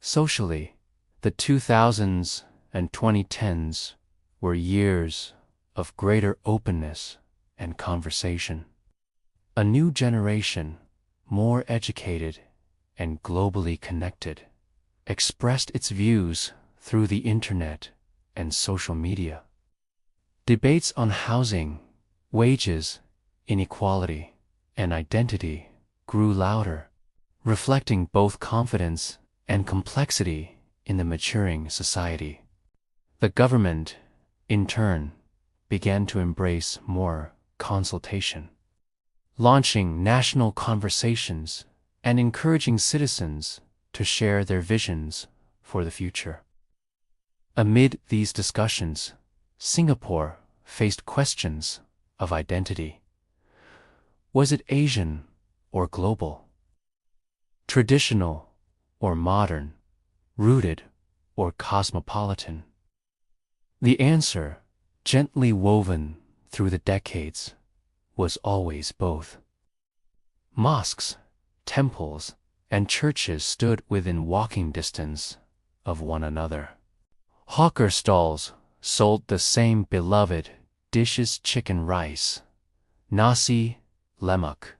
Socially, the 2000s and 2010s were years of greater openness and conversation. A new generation, more educated and globally connected, expressed its views through the internet and social media. Debates on housing, wages, inequality, and identity grew louder, reflecting both confidence and complexity in the maturing society. The government, in turn, began to embrace more consultation, launching national conversations and encouraging citizens to share their visions for the future. Amid these discussions, Singapore faced questions of identity. Was it Asian or global? Traditional or modern? Rooted or cosmopolitan? The answer, gently woven through the decades, was always both. Mosques, temples, and churches stood within walking distance of one another. Hawker stalls sold the same beloved dishes: chicken rice, nasi lemak,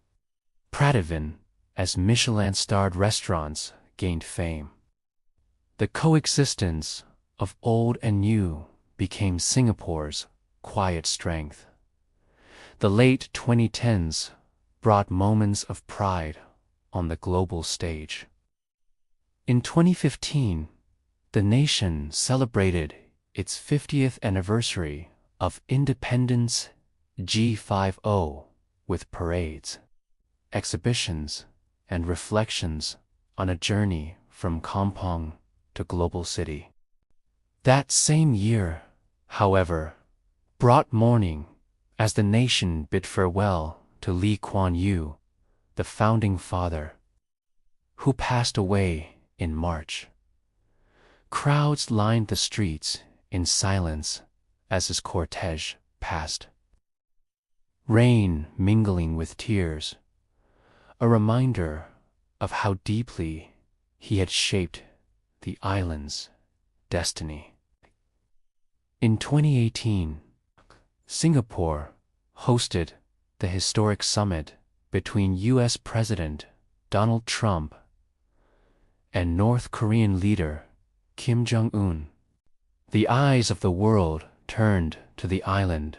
Prativan, as Michelin-starred restaurants gained fame. The coexistence of old and new became Singapore's quiet strength. The late 2010s brought moments of pride on the global stage. In 2015, the nation celebrated its 50th anniversary of independence G50 with parades, exhibitions, and reflections on a journey from kampong to global city. That same year, however, brought mourning as the nation bid farewell to Lee Kuan Yew, the founding father, who passed away in March. Crowds lined the streets in silence as his cortege passed. Rain mingling with tears, a reminder of how deeply he had shaped the island's destiny. In 2018, Singapore hosted the historic summit between U.S. President Donald Trump and North Korean leader Kim Jong-un. The eyes of the world turned to the island,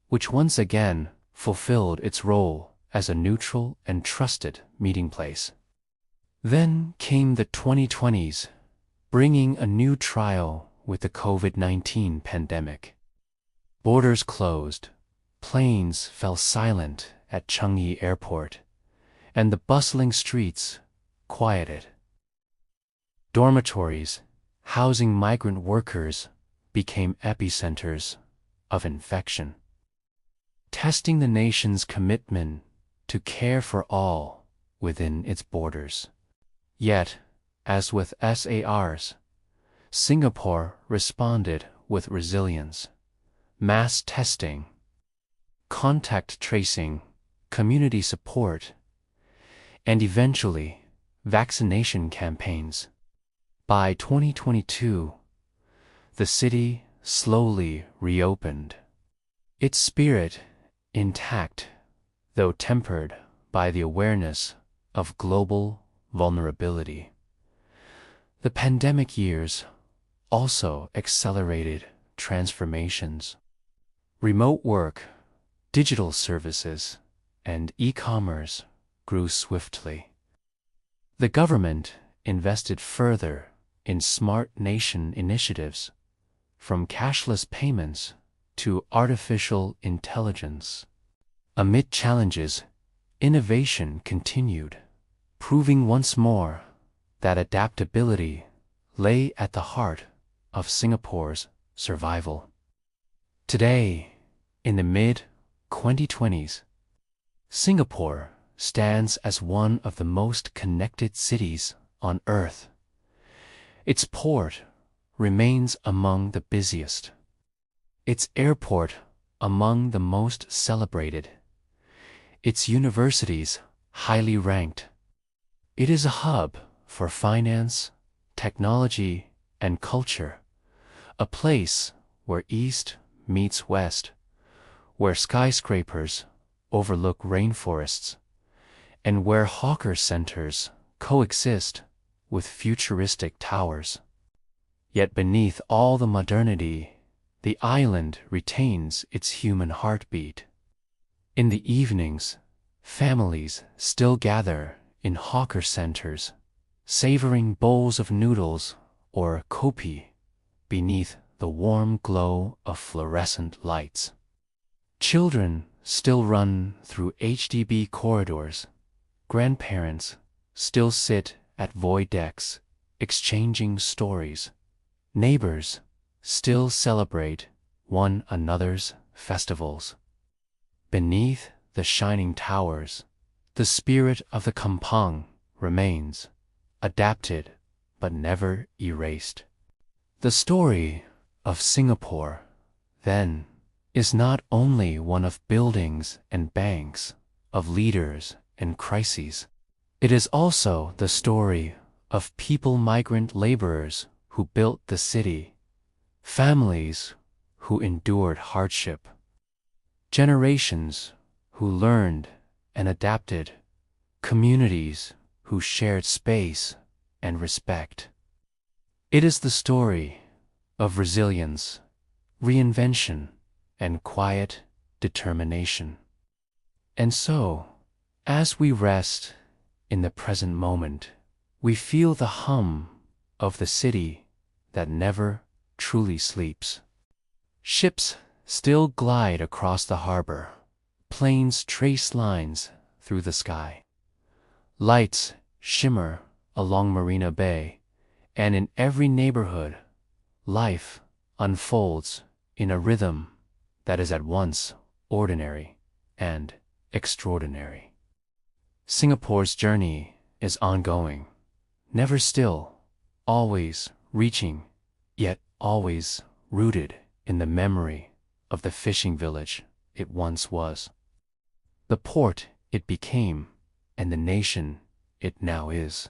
which once again fulfilled its role as a neutral and trusted meeting place. Then came the 2020s, bringing a new trial with the COVID-19 pandemic. Borders closed, planes fell silent at Changi Airport, and the bustling streets quieted. Dormitories, housing migrant workers, became epicenters of infection, testing the nation's commitment to care for all within its borders. Yet, as with SARS, Singapore responded with resilience. Mass testing, contact tracing, community support, and eventually vaccination campaigns. By 2022, the city slowly reopened, its spirit intact, though tempered by the awareness of global vulnerability. The pandemic years also accelerated transformations. Remote work, digital services, and e-commerce grew swiftly. The government invested further in smart nation initiatives, from cashless payments to artificial intelligence. Amid challenges, innovation continued, proving once more that adaptability lay at the heart of Singapore's survival. Today, in the mid-2020s, Singapore stands as one of the most connected cities on Earth. Its port remains among the busiest, its airport among the most celebrated, its universities highly ranked. It is a hub for finance, technology, and culture, a place where East meets West, where skyscrapers overlook rainforests, and where hawker centers coexist with futuristic towers. Yet beneath all the modernity, the island retains its human heartbeat. In the evenings, families still gather in hawker centers, savoring bowls of noodles or kopi beneath the warm glow of fluorescent lights. Children still run through HDB corridors. Grandparents still sit at void decks, exchanging stories. Neighbors still celebrate one another's festivals. Beneath the shining towers, the spirit of the kampong remains, adapted but never erased. The story of Singapore, then, is not only one of buildings and banks, of leaders and crises. It is also the story of people, migrant laborers who built the city, families who endured hardship, generations who learned and adapted, communities who shared space and respect. It is the story of resilience, reinvention, and quiet determination. And so, as we rest in the present moment, we feel the hum of the city that never truly sleeps. Ships still glide across the harbor, planes trace lines through the sky. Lights shimmer along Marina Bay, and in every neighborhood, life unfolds in a rhythm that is at once ordinary and extraordinary. Singapore's journey is ongoing, never still, always reaching, yet always rooted in the memory of the fishing village it once was, the port it became, and the nation it now is.